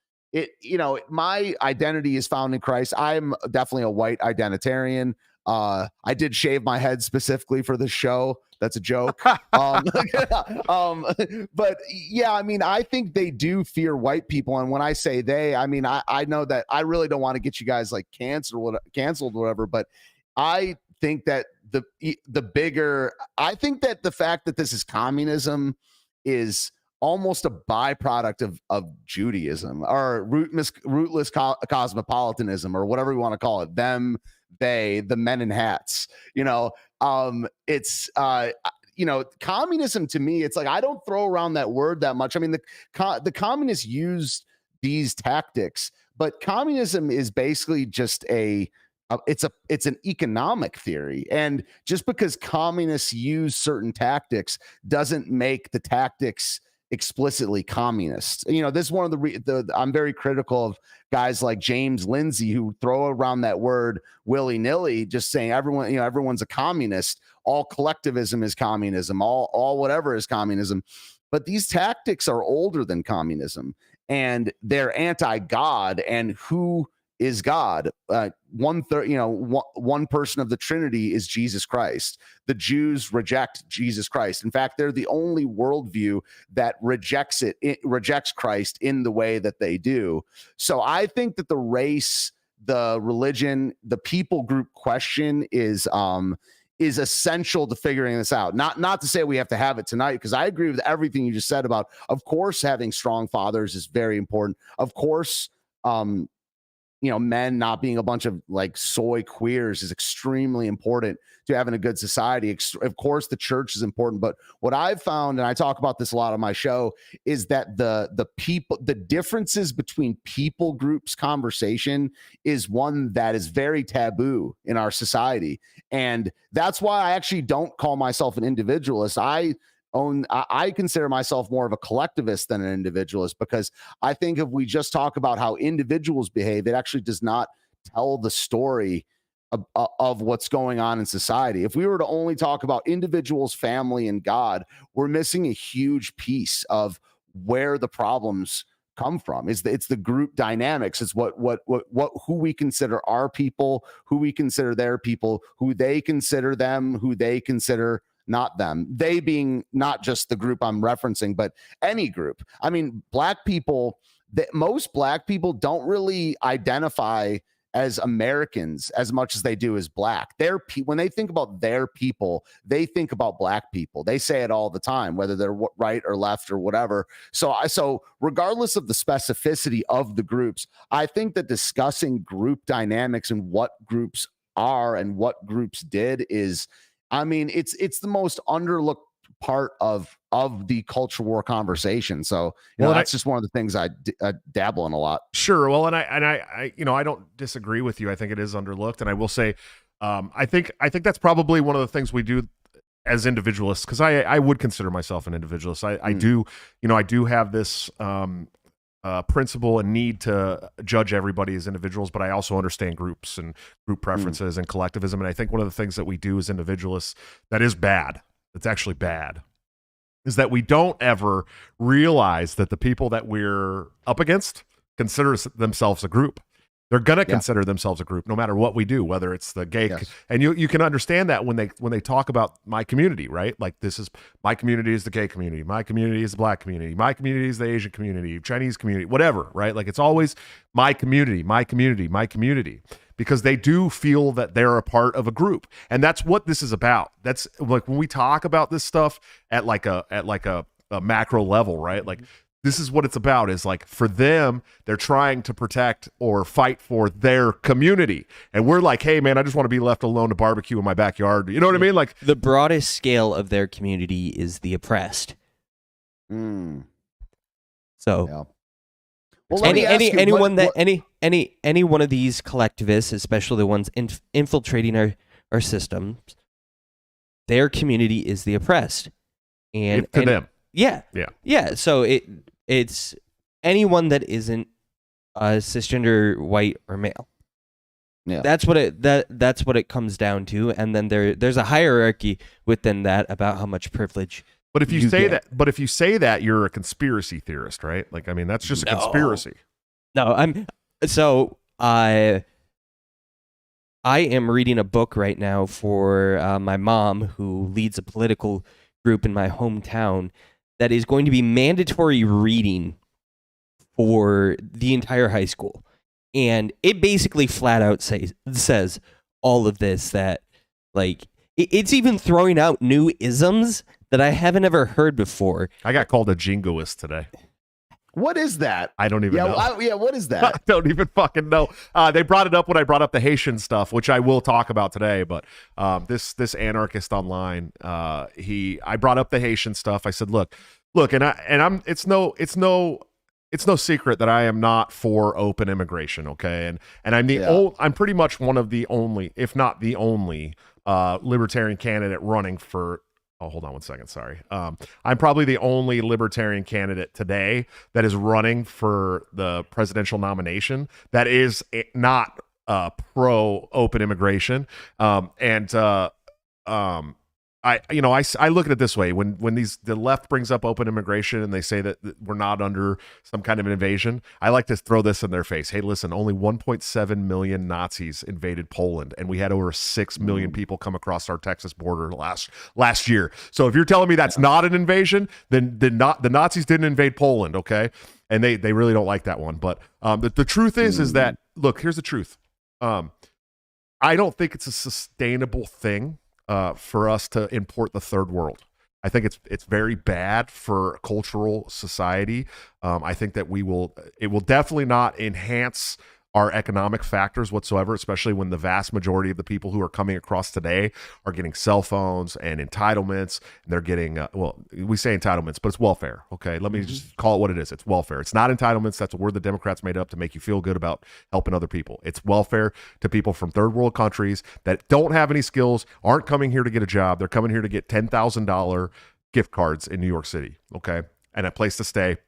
My identity is found in Christ. I'm definitely a white identitarian. I did shave my head specifically for this show. That's a joke. But yeah, I mean, I think they do fear white people. And when I say they, I mean, I know that I really don't want to get you guys like canceled or whatever, but I think that the fact that this is communism is almost a byproduct of Judaism or rootless cosmopolitanism, or whatever we want to call it. Them, they, the men in hats. Communism to me, it's like I don't throw around that word that much. I mean, the communists used these tactics, but communism is basically just a it's an economic theory, and just because communists use certain tactics doesn't make the tactics explicitly communist. This is one of the I'm very critical of guys like James Lindsay who throw around that word willy-nilly, just saying everyone's a communist, all collectivism is communism, all whatever is communism. But these tactics are older than communism, and they're anti-God. And who is God? One person of the Trinity is Jesus Christ. The Jews reject Jesus Christ. In fact, they're the only worldview that rejects Christ in the way that they do. So I think that the race, the religion, the people group question is essential to figuring this out. Not to say we have to have it tonight, because I agree with everything you just said about, of course, having strong fathers is very important. Of course, men not being a bunch of like soy queers is extremely important to having a good society. Of course, the church is important, but what I've found, and I talk about this a lot on my show, is that the differences between people groups conversation is one that is very taboo in our society. And that's why I actually don't call myself an individualist. I consider myself more of a collectivist than an individualist, because I think if we just talk about how individuals behave, it actually does not tell the story of what's going on in society. If we were to only talk about individuals, family, and God, we're missing a huge piece of where the problems come from. It's the group dynamics. It's who we consider our people, who we consider their people, who they consider them, who they consider not them, they being not just the group I'm referencing, but any group. I mean, most black people don't really identify as Americans as much as they do as black. When they think about their people, they think about black people. They say it all the time, whether they're right or left or whatever. So regardless of the specificity of the groups, I think that discussing group dynamics and what groups are and what groups did is, it's the most underlooked part of the culture war conversation. So that's just one of the things I dabble in a lot. Sure. Well, and I don't disagree with you. I think it is underlooked, and I will say, I think that's probably one of the things we do as individualists, because I would consider myself an individualist. I do have this principle and need to judge everybody as individuals, but I also understand groups and group preferences and collectivism. And I think one of the things that we do as individualists that is bad, that's actually bad, is that we don't ever realize that the people that we're up against consider themselves a group. They're gonna consider themselves a group, no matter what we do, whether it's the gay. Yes. And you can understand that when they talk about my community, right? Like, this is my community is the gay community, my community is the black community, my community is the Asian community, Chinese community, whatever, right? Like, it's always my community, my community, my community, because they do feel that they're a part of a group, and that's what this is about. That's like when we talk about this stuff at like a macro level, right? Like, this is what it's about, is like, for them, they're trying to protect or fight for their community. And we're like, hey, man, I just want to be left alone to barbecue in my backyard. You know what I mean? Like, the broadest scale of their community is the oppressed. So well, any one of these collectivists, especially the ones infiltrating our systems, their community is the oppressed. And to them. Yeah. So it's anyone that isn't cisgender, white, or male. Yeah, that's what it comes down to, and then there's a hierarchy within that about how much privilege. But if you say that, you're a conspiracy theorist, right? Like, I mean, that's just a conspiracy. No, I am reading a book right now for my mom, who leads a political group in my hometown, that is going to be mandatory reading for the entire high school. And it basically flat out says all of this, that like it's even throwing out new isms that I haven't ever heard before. I got called a jingoist today. What is that? I don't even know. What is that? I don't even fucking know. They brought it up when I brought up the Haitian stuff, which I will talk about today. But this anarchist online, I brought up the Haitian stuff. I said, look, and I'm it's no it's no secret that I am not for open immigration, okay? And I'm I'm pretty much one of the only, if not the only, libertarian candidate running for. Oh, hold on one second. Sorry. I'm probably the only libertarian candidate today that is running for the presidential nomination that is not pro open immigration. I look at it this way: when the left brings up open immigration and they say that we're not under some kind of an invasion, I like to throw this in their face. Hey, listen, only 1.7 million Nazis invaded Poland, and we had over 6 million people come across our Texas border last year. So if you're telling me that's not an invasion, then the Nazis didn't invade Poland, okay? And they really don't like that one. But the truth is that, look, here's the truth. I don't think it's a sustainable thing for us to import the third world. I think it's very bad for cultural society. I think that it will definitely not enhance our economic factors whatsoever, especially when the vast majority of the people who are coming across today are getting cell phones and entitlements. And they're getting, we say entitlements, but it's welfare. Okay. Let me just call it what it is. It's welfare. It's not entitlements. That's a word the Democrats made up to make you feel good about helping other people. It's welfare to people from third world countries that don't have any skills, aren't coming here to get a job. They're coming here to get $10,000 gift cards in New York City. Okay. And a place to stay.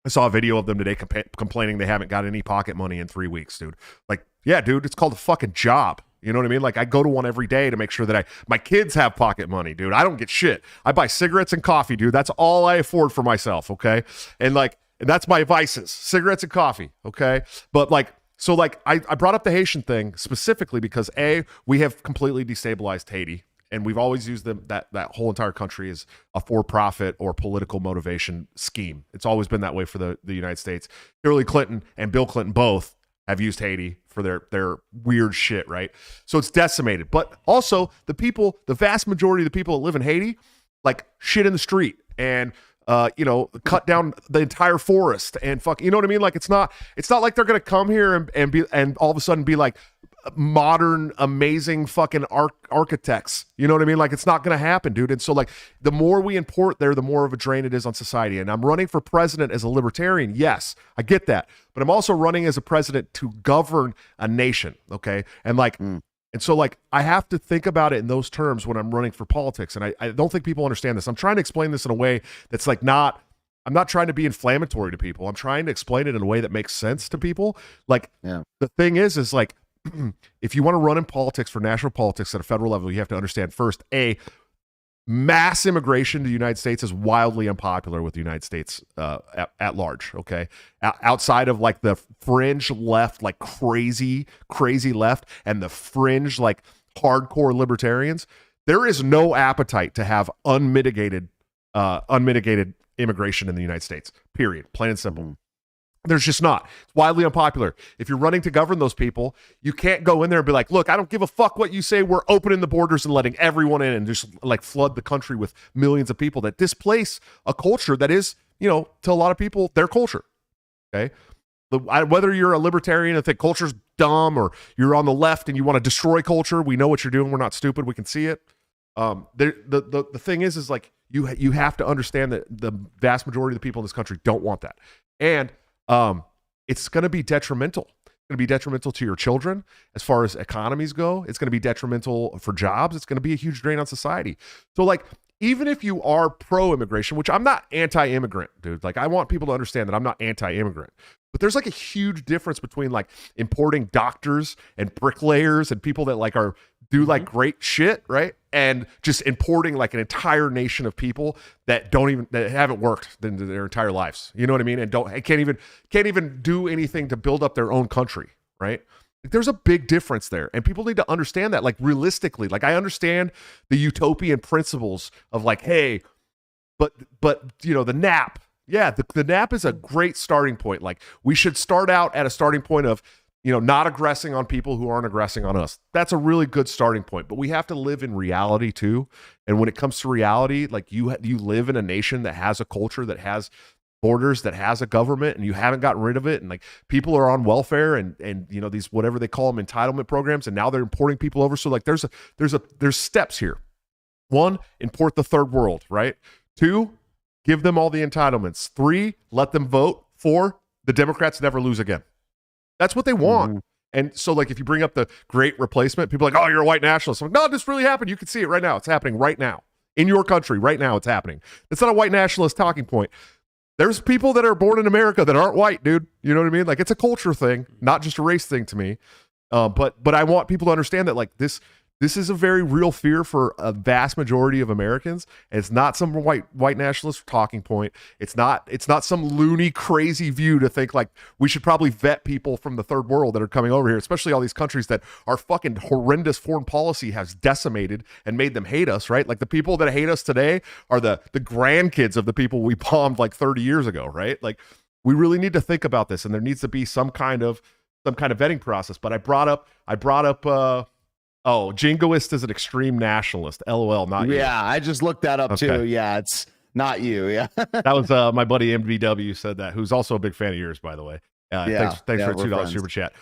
I saw a video of them today complaining they haven't got any pocket money in 3 weeks, dude. Like, yeah, dude, it's called a fucking job. You know what I mean? Like, I go to one every day to make sure that my kids have pocket money, dude. I don't get shit. I buy cigarettes and coffee, dude. That's all I afford for myself, okay? And that's my vices, cigarettes and coffee, okay? But I brought up the Haitian thing specifically because we have completely destabilized Haiti. And we've always used that whole entire country as a for-profit or political motivation scheme. It's always been that way for the United States. Hillary Clinton and Bill Clinton both have used Haiti for their weird shit, right? So it's decimated. But also the vast majority of the people that live in Haiti, like shit in the street and cut down the entire forest and you know what I mean? Like it's not like they're gonna come here and all of a sudden be like modern, amazing fucking architects. You know what I mean? Like it's not going to happen, dude. And so the more we import there, the more of a drain it is on society. And I'm running for president as a libertarian. Yes, I get that. But I'm also running as a president to govern a nation. Okay. And and so I have to think about it in those terms when I'm running for politics. And I don't think people understand this. I'm trying to explain this in a way that's I'm not trying to be inflammatory to people. I'm trying to explain it in a way that makes sense to people. The thing is if you want to run in politics for national politics at a federal level, you have to understand first, mass immigration to the United States is wildly unpopular with the United States at large. Okay. Outside of the fringe left, crazy left and the fringe, hardcore libertarians, there is no appetite to have unmitigated immigration in the United States, period. Plain and simple. There's just not. It's wildly unpopular. If you're running to govern those people, you can't go in there and be like, look, I don't give a fuck what you say. We're opening the borders and letting everyone in and just flood the country with millions of people that displace a culture that is, to a lot of people, their culture. Okay. Whether you're a libertarian and think culture's dumb or you're on the left and you want to destroy culture, we know what you're doing. We're not stupid. We can see it. The thing is you have to understand that the vast majority of the people in this country don't want that. And it's going to be detrimental. It's going to be detrimental to your children as far as economies go. It's going to be detrimental for jobs. It's going to be a huge drain on society. So even if you are pro-immigration, which I'm not anti-immigrant, dude. I want people to understand that I'm not anti-immigrant. But there's a huge difference between importing doctors and bricklayers and people that do great shit, right? And just importing an entire nation of people that haven't worked in their entire lives. You know what I mean? And can't even do anything to build up their own country, right? There's a big difference there. And people need to understand that realistically. I understand the utopian principles of hey, but the NAP. Yeah, the NAP is a great starting point. We should start out at a starting point of not aggressing on people who aren't aggressing on us. That's a really good starting point. But we have to live in reality too. And when it comes to reality, you live in a nation that has a culture, that has borders, that has a government, and you haven't gotten rid of it. And people are on welfare and these whatever they call them entitlement programs, and now they're importing people over. So there's steps here. 1, import the third world, right? 2, give them all the entitlements. 3, let them vote. 4, the Democrats never lose again. That's what they want. And so, like, if you bring up the great replacement, people are like, oh, you're a white nationalist. I'm like, no, this really happened. You can see it right now. It's happening right now. In your country, right now, it's happening. It's not a white nationalist talking point. There's people that are born in America that aren't white, dude. You know what I mean? Like, it's a culture thing, not just a race thing to me. But I want people to understand that, like, this is a very real fear for a vast majority of Americans. And it's not some white nationalist talking point. It's not some loony, crazy view to think like we should probably vet people from the third world that are coming over here, especially all these countries that our fucking horrendous foreign policy has decimated and made them hate us, right? Like the people that hate us today are the grandkids of the people we bombed like 30 years ago, right? Like we really need to think about this, and there needs to be some kind of vetting process. But I brought up jingoist is an extreme nationalist. LOL, not you. Yeah, I just looked that up too. Yeah, it's not you. Yeah. That was my buddy MVW said that, who's also a big fan of yours, by the way. Thanks for a $2 super chat.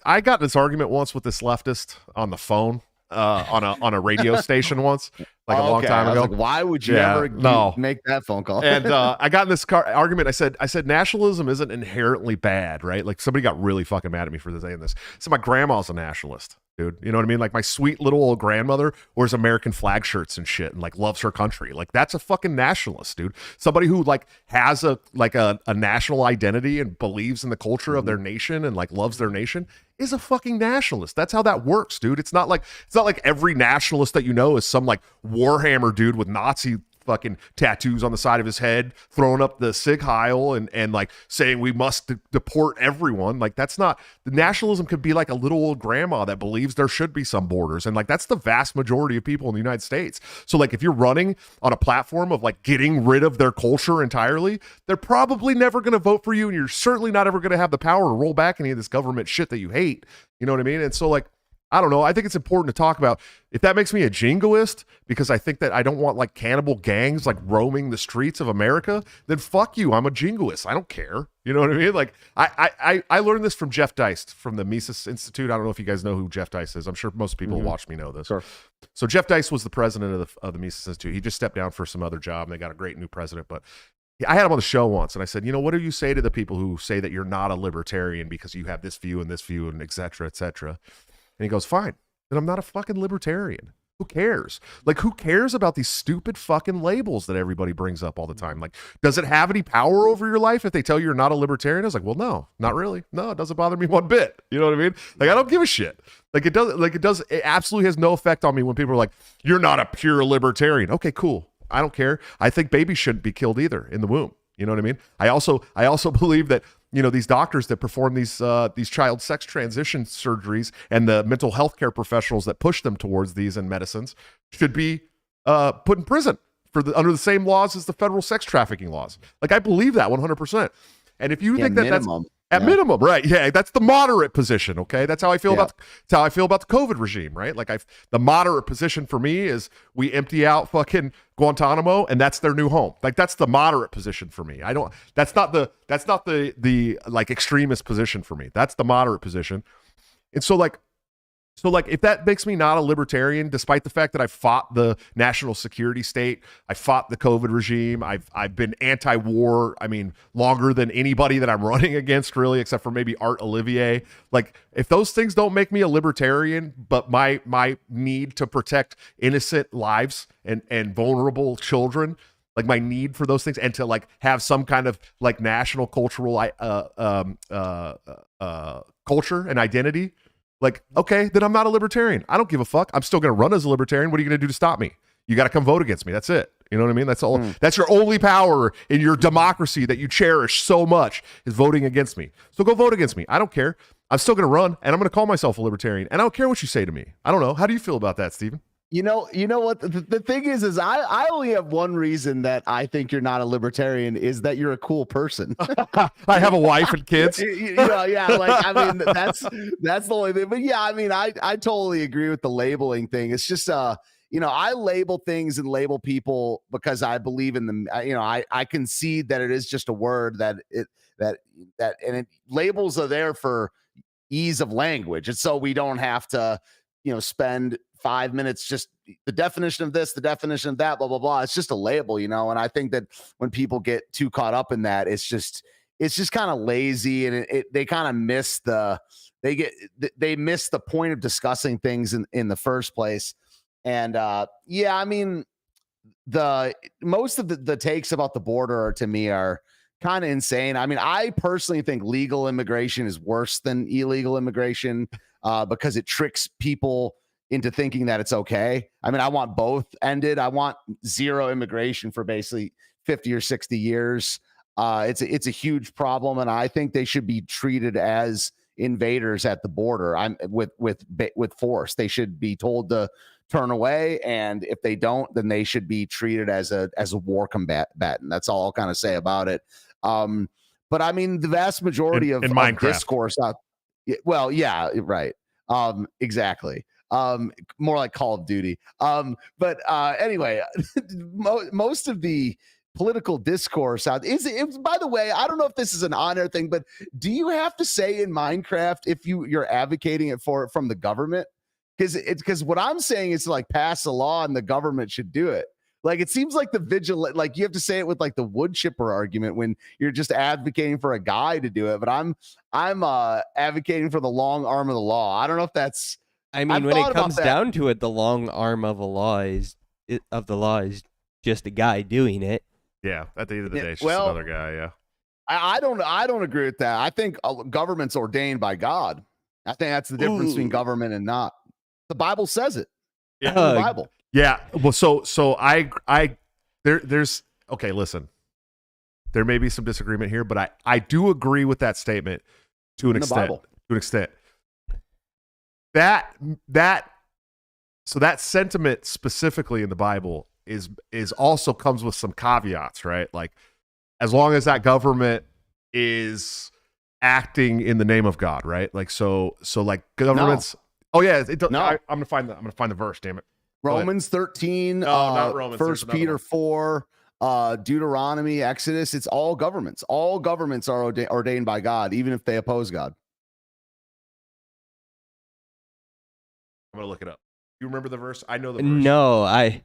I got this argument once with this leftist on the phone on a radio station once, like a long time ago. Like, why would you ever make that phone call? And I got in this argument. I said nationalism isn't inherently bad, right? Like somebody got really fucking mad at me for saying this. So my grandma's a nationalist, dude. You know what I mean? Like my sweet little old grandmother wears American flag shirts and shit and like loves her country. Like that's a fucking nationalist, dude. Somebody who like has a national identity and believes in the culture of their nation and like loves their nation is a fucking nationalist. That's how that works, dude. It's not like every nationalist that you know is some like Warhammer dude with Nazi fucking tattoos on the side of his head, throwing up the Sig Heil and like saying we must deport everyone. Like that's not, the nationalism could be like a little old grandma that believes there should be some borders. And like that's the vast majority of people in the United States. So like if you're running on a platform of like getting rid of their culture entirely, they're probably never going to vote for you, and you're certainly not ever going to have the power to roll back any of this government shit that you hate. You know what I mean? And so like, I don't know. I think it's important to talk about if that makes me a jingoist because I think that I don't want like cannibal gangs like roaming the streets of America, then fuck you. I'm a jingoist. I don't care. You know what I mean? Like I learned this from Jeff Deist from the Mises Institute. I don't know if you guys know who Jeff Deist is. I'm sure most people who watch me know this. Sure. So Jeff Deist was the president of the Mises Institute. He just stepped down for some other job and they got a great new president. But I had him on the show once and I said, what do you say to the people who say that you're not a libertarian because you have this view and et cetera, et cetera? And he goes, fine, then I'm not a fucking libertarian. Who cares? Like, who cares about these stupid fucking labels that everybody brings up all the time? Like, does it have any power over your life if they tell you you're not a libertarian? I was like, well, no, not really. No, it doesn't bother me one bit. You know what I mean? Like, I don't give a shit. It absolutely has no effect on me when people are like, you're not a pure libertarian. Okay, cool. I don't care. I think babies shouldn't be killed either in the womb. You know what I mean? I also believe that these doctors that perform these child sex transition surgeries and the mental health care professionals that push them towards these and medicines should be put in prison under the same laws as the federal sex trafficking laws. Like I believe that 100%. And if you think that's at minimum, right? Yeah, that's the moderate position. Okay, that's how I feel about the COVID regime, right? Like the moderate position for me is we empty out fucking Guantanamo and that's their new home. Like that's the moderate position for me. That's not the like extremist position for me. That's the moderate position. And so like if that makes me not a libertarian, despite the fact that I fought the national security state, I fought the COVID regime, I've been anti-war, I mean, longer than anybody that I'm running against, really, except for maybe Art Olivier. Like, if those things don't make me a libertarian, but my need to protect innocent lives and vulnerable children, like my need for those things, and to like have some kind of like national cultural culture and identity. Like, okay, then I'm not a libertarian. I don't give a fuck. I'm still going to run as a libertarian. What are you going to do to stop me? You got to come vote against me. That's it. You know what I mean? That's all. That's your only power in your democracy that you cherish so much is voting against me. So go vote against me. I don't care. I'm still going to run, and I'm going to call myself a libertarian. And I don't care what you say to me. I don't know. How do you feel about that, Stephen? You know what the thing is I only have one reason that I think you're not a libertarian is that you're a cool person. I have a wife and kids. Yeah, like I mean that's the only thing. But yeah, I mean I totally agree with the labeling thing. It's just I label things and label people because I believe in them. I concede that it is just a word and labels are there for ease of language. And so we don't have to spend 5 minutes just the definition of this, the definition of that, blah blah blah. It's just a label, and I think that when people get too caught up in that, it's just kind of lazy, and they kind of miss they miss the point of discussing things in the first place. And I mean, the most of the takes about the border to me are kind of insane. I mean, I personally think legal immigration is worse than illegal immigration because it tricks people into thinking that it's okay. I mean, I want both ended. I want zero immigration for basically 50 or 60 years. It's a huge problem, and I think they should be treated as invaders at the border. With force. They should be told to turn away, and if they don't, then they should be treated as a war combatant. That's all I'll kind of say about it. But I mean, the vast majority of discourse out. Well, yeah, right. Exactly. More like Call of Duty. But anyway, most of the political discourse out is, by the way, I don't know if this is an on-air thing, but do you have to say in Minecraft if you're advocating it from the government? Because what I'm saying is like pass a law and the government should do it. Like it seems like the vigilant, like you have to say it with like the wood chipper argument when you're just advocating for a guy to do it. But I'm advocating for the long arm of the law. I don't know if that's. I mean, when it comes down to it, the long arm of the law is just a guy doing it. Yeah, at the end of the day, it's just another guy. Yeah, I don't agree with that. I think government's ordained by God. I think that's the difference between government and not. The Bible says it. Yeah, the Bible. Yeah. Well, so there's okay. Listen, there may be some disagreement here, but I do agree with that statement to an extent. To an extent. That sentiment specifically in the Bible is also comes with some caveats, right? Like as long as that government is acting in the name of God, right? Like so like governments. No. Oh yeah, no. I'm gonna find the verse. Damn it. Romans 13. Not Romans. 1 Peter 4. Deuteronomy, Exodus. It's all governments. All governments are ordained by God, even if they oppose God. I'm gonna look it up. You remember the verse? I know the verse. No, I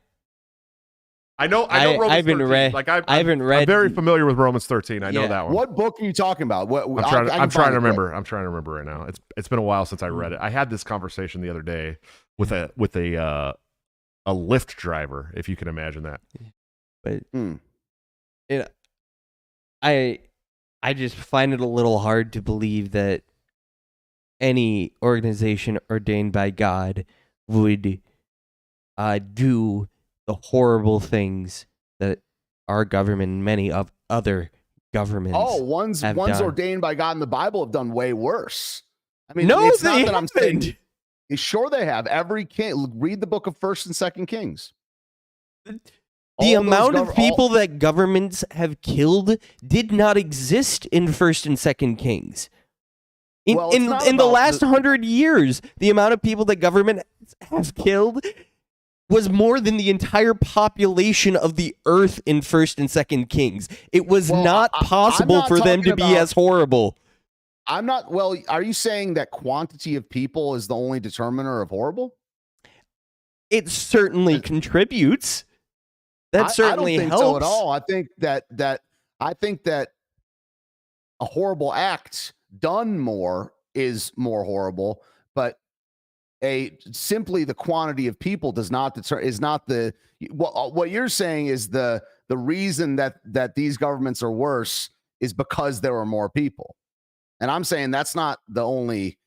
know Romans I haven't 13. read. Like I haven't read. I'm very familiar with Romans 13. I know that one. What book are you talking about? I'm trying to remember. I'm trying to remember right now. It's been a while since I read it. I had this conversation the other day with a Lyft driver, if you can imagine that. But I just find it a little hard to believe that any organization ordained by God would do the horrible things that our government and many of other governments ones ordained by God in the Bible have done way worse. I mean, no, it's they not that haven't. I'm saying. Sure, they have. Every king, read the book of 1st and 2nd Kings. The amount of people that governments have killed did not exist in 1st and 2nd Kings. In the last 100 years, the amount of people that government have killed was more than the entire population of the earth in 1st and 2nd Kings. It was not possible for them to be as horrible. I'm not. Well, are you saying that quantity of people is the only determiner of horrible? It certainly contributes. That certainly helps. I don't think so at all. I think that a horrible act done more is more horrible, but simply the quantity of people does not is not the what you're saying is the reason that these governments are worse is because there are more people. And I'm saying that's not the only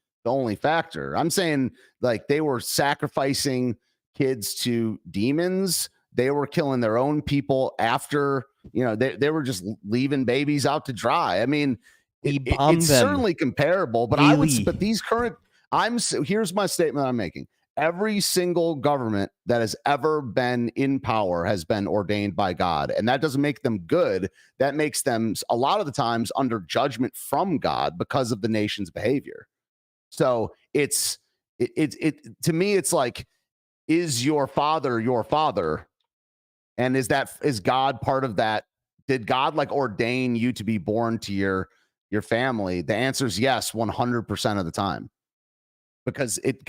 factor. I'm saying like they were sacrificing kids to demons. They were killing their own people after, they were just leaving babies out to dry. I mean, it's certainly comparable, but here's my statement I'm making. Every single government that has ever been in power has been ordained by God, and that doesn't make them good. That makes them a lot of the times under judgment from God because of the nation's behavior. So it to me, it's like, is your father your father? And is God part of that? Did God like ordain you to be born to your family? The answer is yes, 100% of the time. because it's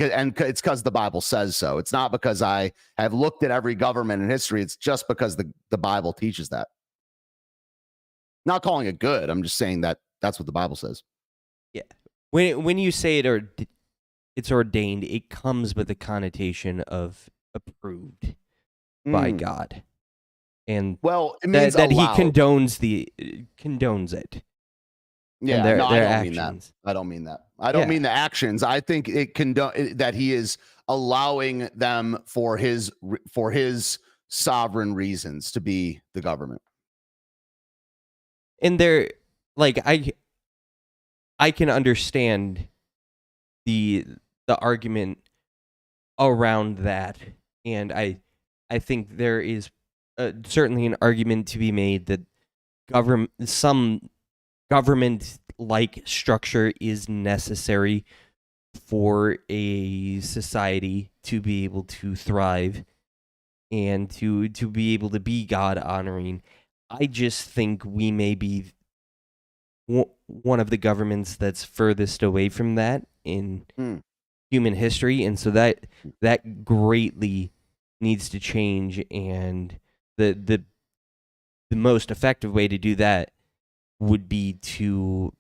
because the Bible says so. It's not because I have looked at every government in history. It's just because the Bible teaches that. Not calling it good. I'm just saying that that's what the Bible says. Yeah. When you say it or it's ordained, it comes with the connotation of approved by God, and well, it means that he allowed. condones it. Yeah, their no, I don't actions. mean that. I don't mean that. I don't mean the actions. I think that he is allowing them for his sovereign reasons to be the government. And they're like, I can understand the argument around that, and I think there is certainly an argument to be made that some government-like structure is necessary for a society to be able to thrive and to be able to be God-honoring. I just think we may be one of the governments that's furthest away from that in human history, and so that greatly needs to change. And the most effective way to do that would be to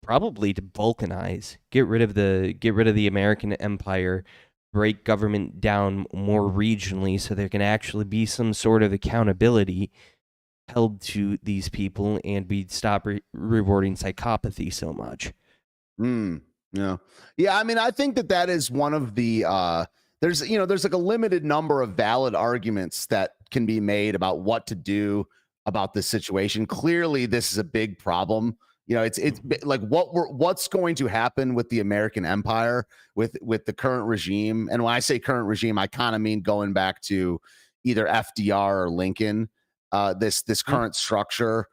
balkanize, get rid of the American empire, break government down more regionally, so there can actually be some sort of accountability held to these people, and we'd stop rewarding psychopathy so much. Yeah. I mean, I think that is one of the there's like a limited number of valid arguments that can be made about what to do about this situation. Clearly, this is a big problem. It's like what's going to happen with the American empire with the current regime. And when I say current regime, I kind of mean going back to either FDR or Lincoln. This current structure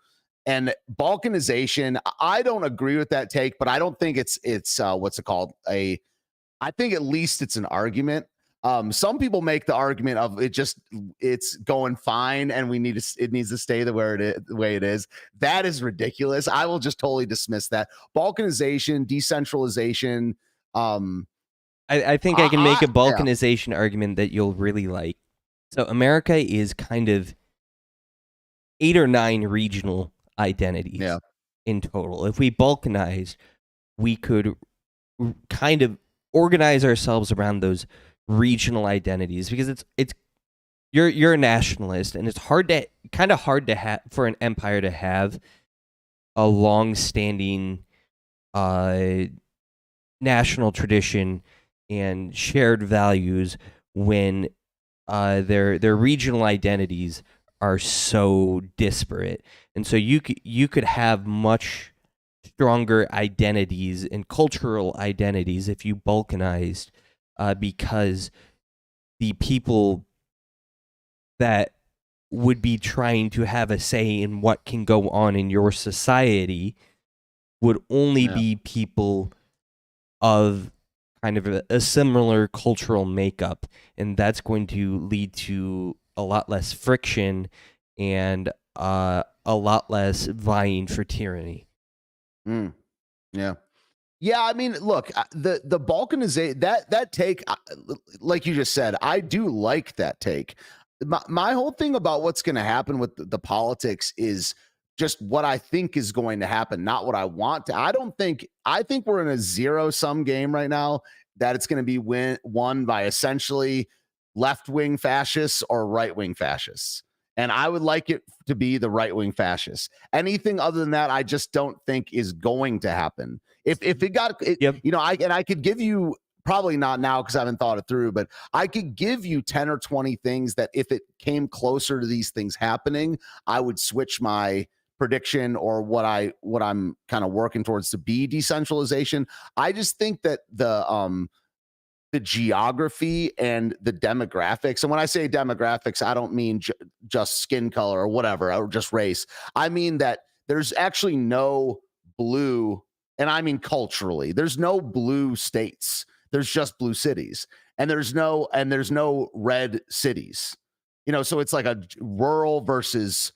and balkanization. I don't agree with that take, but I don't think it's what's it called? I think at least it's an argument. Some people make the argument of it's going fine and it needs to stay the way it is. That is ridiculous. I will just totally dismiss that. Balkanization, decentralization. I think I can make a balkanization argument that you'll really like. So America is kind of 8 or 9 regional identities in total. If we balkanize, we could kind of organize ourselves around those regional identities, because it's you're a nationalist, and it's hard to have for an empire to have a long-standing national tradition and shared values when their regional identities are so disparate. And so you could have much stronger identities and cultural identities if you balkanized, because the people that would be trying to have a say in what can go on in your society would only be people of kind of a similar cultural makeup, and that's going to lead to a lot less friction and a lot less vying for tyranny. Yeah, I mean, look, the balkanization, that take, like you just said, I do like that take. My whole thing about what's going to happen with the politics is just what I think is going to happen, not what I want to. I think we're in a zero-sum game right now, that it's going to be won by essentially left-wing fascists or right-wing fascists. And I would like it to be the right-wing fascists. Anything other than that, I just don't think is going to happen. If it got, I could give you, probably not now because I haven't thought it through, but I could give you 10 or 20 things that if it came closer to these things happening, I would switch my prediction or what I'm kind of working towards to be decentralization. I just think that the geography and the demographics, and when I say demographics, I don't mean just skin color or whatever, or just race. I mean that there's actually no blue, and I mean culturally, there's no blue states. There's just blue cities, and there's no red cities. So it's like a rural versus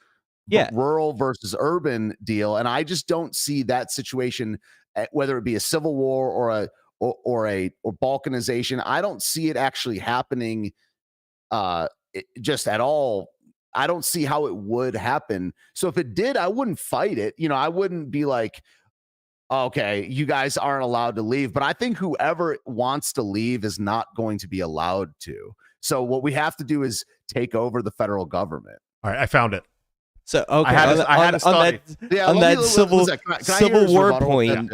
urban deal, and I just don't see that situation, whether it be a civil war or balkanization. I don't see it actually happening just at all. I don't see how it would happen. So if it did, I wouldn't fight it. I wouldn't be like, okay, you guys aren't allowed to leave. But I think whoever wants to leave is not going to be allowed to. So what we have to do is take over the federal government. All right, I found it. So okay, I had a study. On that Civil War point,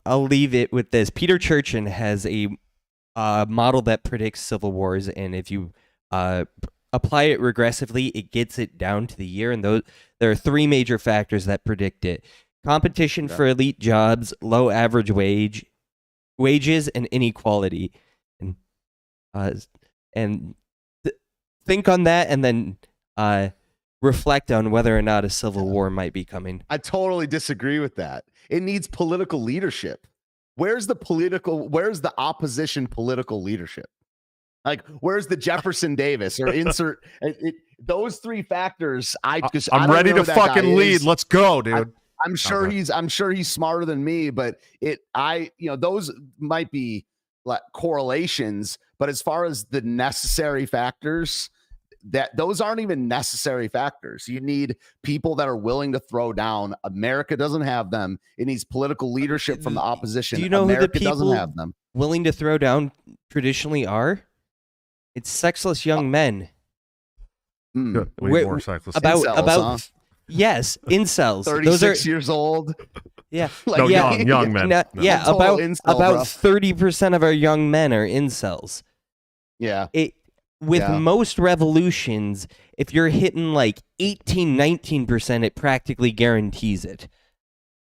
I'll leave it with this. Peter Churchin has a model that predicts civil wars, and if you apply it regressively, it gets it down to the year. And there are three major factors that predict it: competition for elite jobs, low average wages, and inequality. And think on that, and then reflect on whether or not a civil war might be coming. I totally disagree with that. It needs political leadership. Where's the opposition political leadership? Like, where's the Jefferson Davis or insert those three factors? I'm ready to fucking lead. Let's go, dude. I'm sure he's smarter than me, but those might be like correlations, but as far as the necessary factors, those aren't even necessary factors. You need people that are willing to throw down. America doesn't have them. It needs political leadership from the opposition. Do you know America who the people doesn't have them. Willing to throw down traditionally are? It's sexless young men. Good. Way more sexless. About yes, incels. 36 years old. Yeah, young men. About 30% of our young men are incels. Yeah. Most revolutions, if you're hitting like 19%, it practically guarantees it.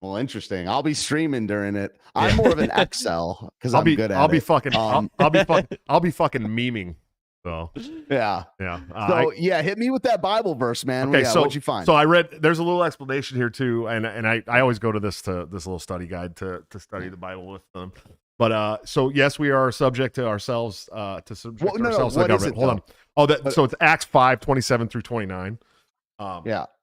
Well, interesting. I'll be streaming during it. I'm more of an XL because I'm good at it. I'll be fucking memeing. So yeah. So hit me with that Bible verse, man. Okay, so what'd you find? So I read. There's a little explanation here too, and I always go to this little study guide to study the Bible with them. But so yes, we are subject to ourselves to subject ourselves to the government. Hold on. So it's Acts 5:27 through 29.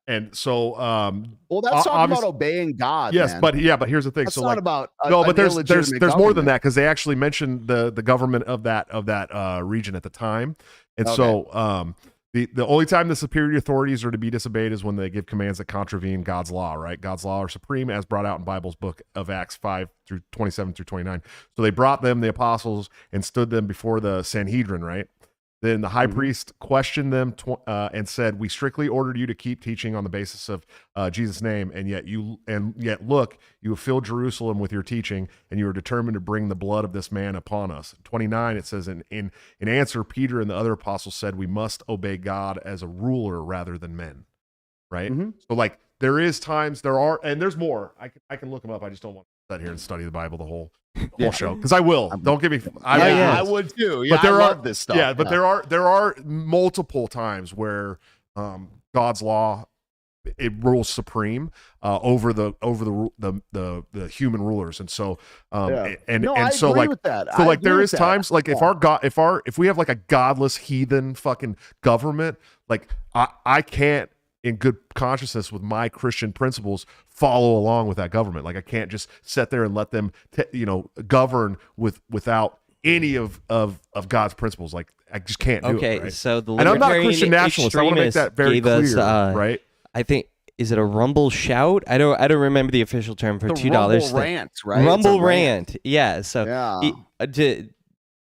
And so that's talking about obeying God. Yes, man. but here's the thing. That's so not about but there's more than that, because they actually mentioned the government of that region at the time. And so the only time the superior authorities are to be disobeyed is when they give commands that contravene God's law, right? God's law are supreme, as brought out in Bible's book of Acts 5:27 through 29. So they brought them, the apostles, and stood them before the Sanhedrin, right? Then the high priest questioned them and said, "We strictly ordered you to keep teaching on the basis of Jesus' name, and yet look, you have filled Jerusalem with your teaching, and you are determined to bring the blood of this man upon us." 29, it says, in answer, Peter and the other apostles said, "We must obey God as a ruler rather than men." Right? Mm-hmm. So like there's more. I can look them up. I just don't want to sit here and study the Bible the whole show, because I will. Don't give me. I would too. Yeah, but there I are love this stuff. Yeah, but there are multiple times where God's law, it rules supreme over the human rulers, and so I so agree like with that. so I like agree there with is that. times like if we have like a godless heathen fucking government, like I can't in good consciousness with my Christian principles follow along with that government. Like I can't just sit there and let them govern without any of God's principles. Like I just can't do it. Okay, right? so the And I'm not a libertarian Christian nationalist. I want to make that very clear, right? I think, is it a rumble shout? I don't remember the official term for $2. Rumble rant, right? Rumble rant. Yeah. So yeah.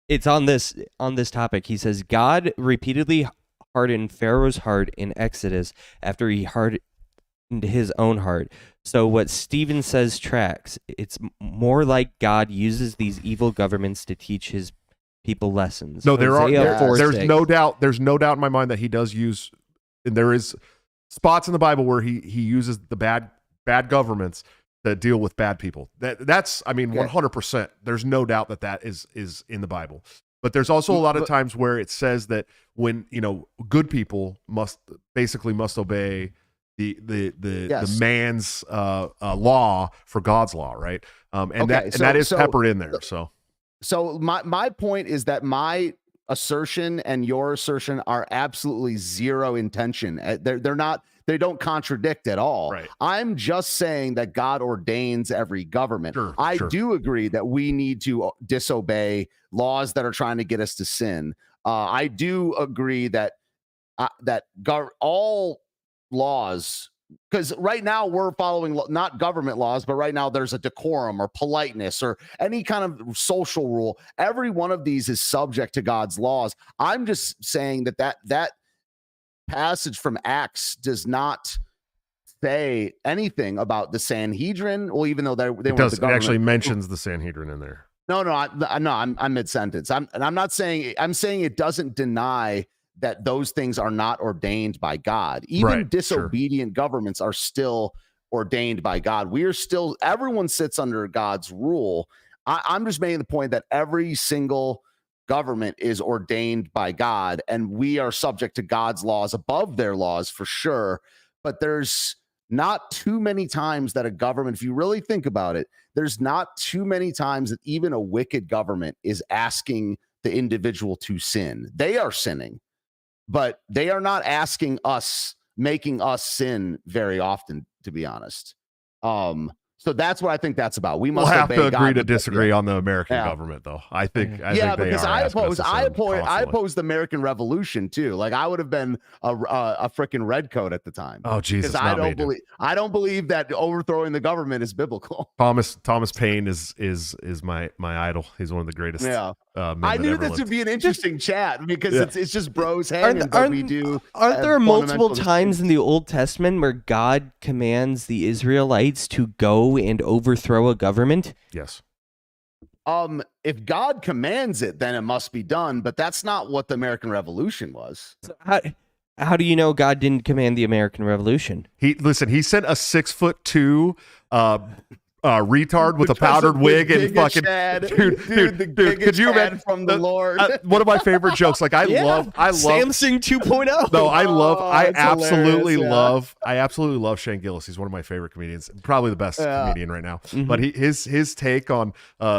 it's on this topic. He says God repeatedly hardened Pharaoh's heart in Exodus after he hardened his own heart. So what Stephen says tracks. It's more like God uses these evil governments to teach his people lessons. No, there's no doubt in my mind that he does use, and there is spots in the Bible where he uses the bad governments that deal with bad people. That's 100%. There's no doubt that is in the Bible. But there's also a lot of times where it says that when good people must obey the man's law for God's law, right? That is peppered in there. So my point is that my assertion and your assertion are absolutely zero intention. They're not. They don't contradict at all. Right. I'm just saying that God ordains every government. Sure, I sure. do agree that we need to disobey laws that are trying to get us to sin. I do agree that all laws, because right now we're following not government laws, but right now there's a decorum or politeness or any kind of social rule. Every one of these is subject to God's laws. I'm just saying that passage from Acts does not say anything about the Sanhedrin. Well, even though they It were does. the It government. actually mentions the Sanhedrin in there. I'm mid-sentence. I'm not saying. I'm saying it doesn't deny that those things are not ordained by God. Even Right, disobedient governments are still ordained by God. We are still. Everyone sits under God's rule. I'm just making the point that every single government is ordained by God, and we are subject to God's laws above their laws for sure. But there's not too many times that a government, if you really think about it, there's not too many times that even a wicked government is asking the individual to sin. They are sinning, but they are not asking us, making us sin very often, to be honest. So that's what I think that's about. We must We'll have to obey agree God, to but- disagree yeah. on the American Yeah. government, though. I think Yeah, they because are I asking us to sin constantly. oppose the American Revolution too. Like I would have been a freaking redcoat at the time. Oh Jesus! Because I don't believe that overthrowing the government is biblical. Thomas Paine is my idol. He's one of the greatest. Yeah. Men I that knew ever this lived. would be an interesting chat because Yeah. it's just bros hanging, but we do. Aren't there multiple fundamental times in the Old Testament where God commands the Israelites to go and overthrow a government? Yes. If God commands it, then it must be done. But that's not what the American Revolution was. So how do you know God didn't command the American Revolution? He sent a 6'2" retard with a Because powdered of wig the and fucking Giga Chad. dude. The Could Giga you Chad imagine from the Lord? one of my favorite jokes? Like I love Samsung 2.0. No, I it's absolutely hilarious, yeah. I absolutely love Shane Gillis. He's one of my favorite comedians, probably the best comedian right now. Mhm. But his take on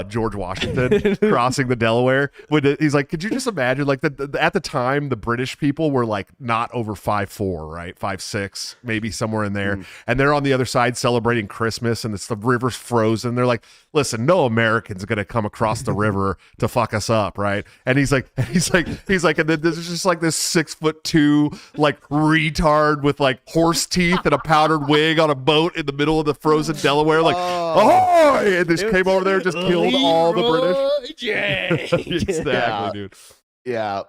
George Washington crossing the Delaware, he's like, could you just imagine, like at the time the British people were like not over 5'4", right, 5'6", maybe somewhere in there, and they're on the other side celebrating Christmas, and the river's frozen. They're like, listen, no American's gonna come across the river to fuck us up, right? And he's like, and then there's just like this 6'2" like retard with like horse teeth and a powdered wig on a boat in the middle of the frozen Delaware, like, ahoy! And this came over there and just killed all the British. Exactly, dude. Yeah.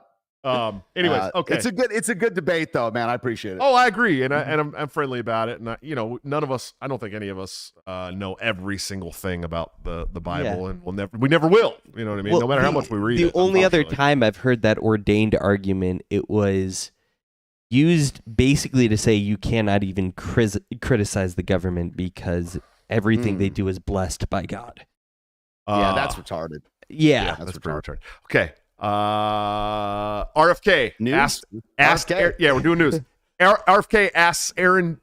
Anyways, okay. It's a good debate though, man. I appreciate it. Oh, I agree, and I'm friendly about it. And none of us, I don't think any of us know every single thing about the Bible, and we never will. You know what I mean? Well, no matter how much we read. The it, only other unfortunately. time I've heard that ordained argument, it was used basically to say you cannot even criticize the government because everything they do is blessed by God. Yeah, that's retarded. Yeah. that's pretty retarded. Okay. RFK News? asked RFK? yeah, we're doing news. RFK asks Aaron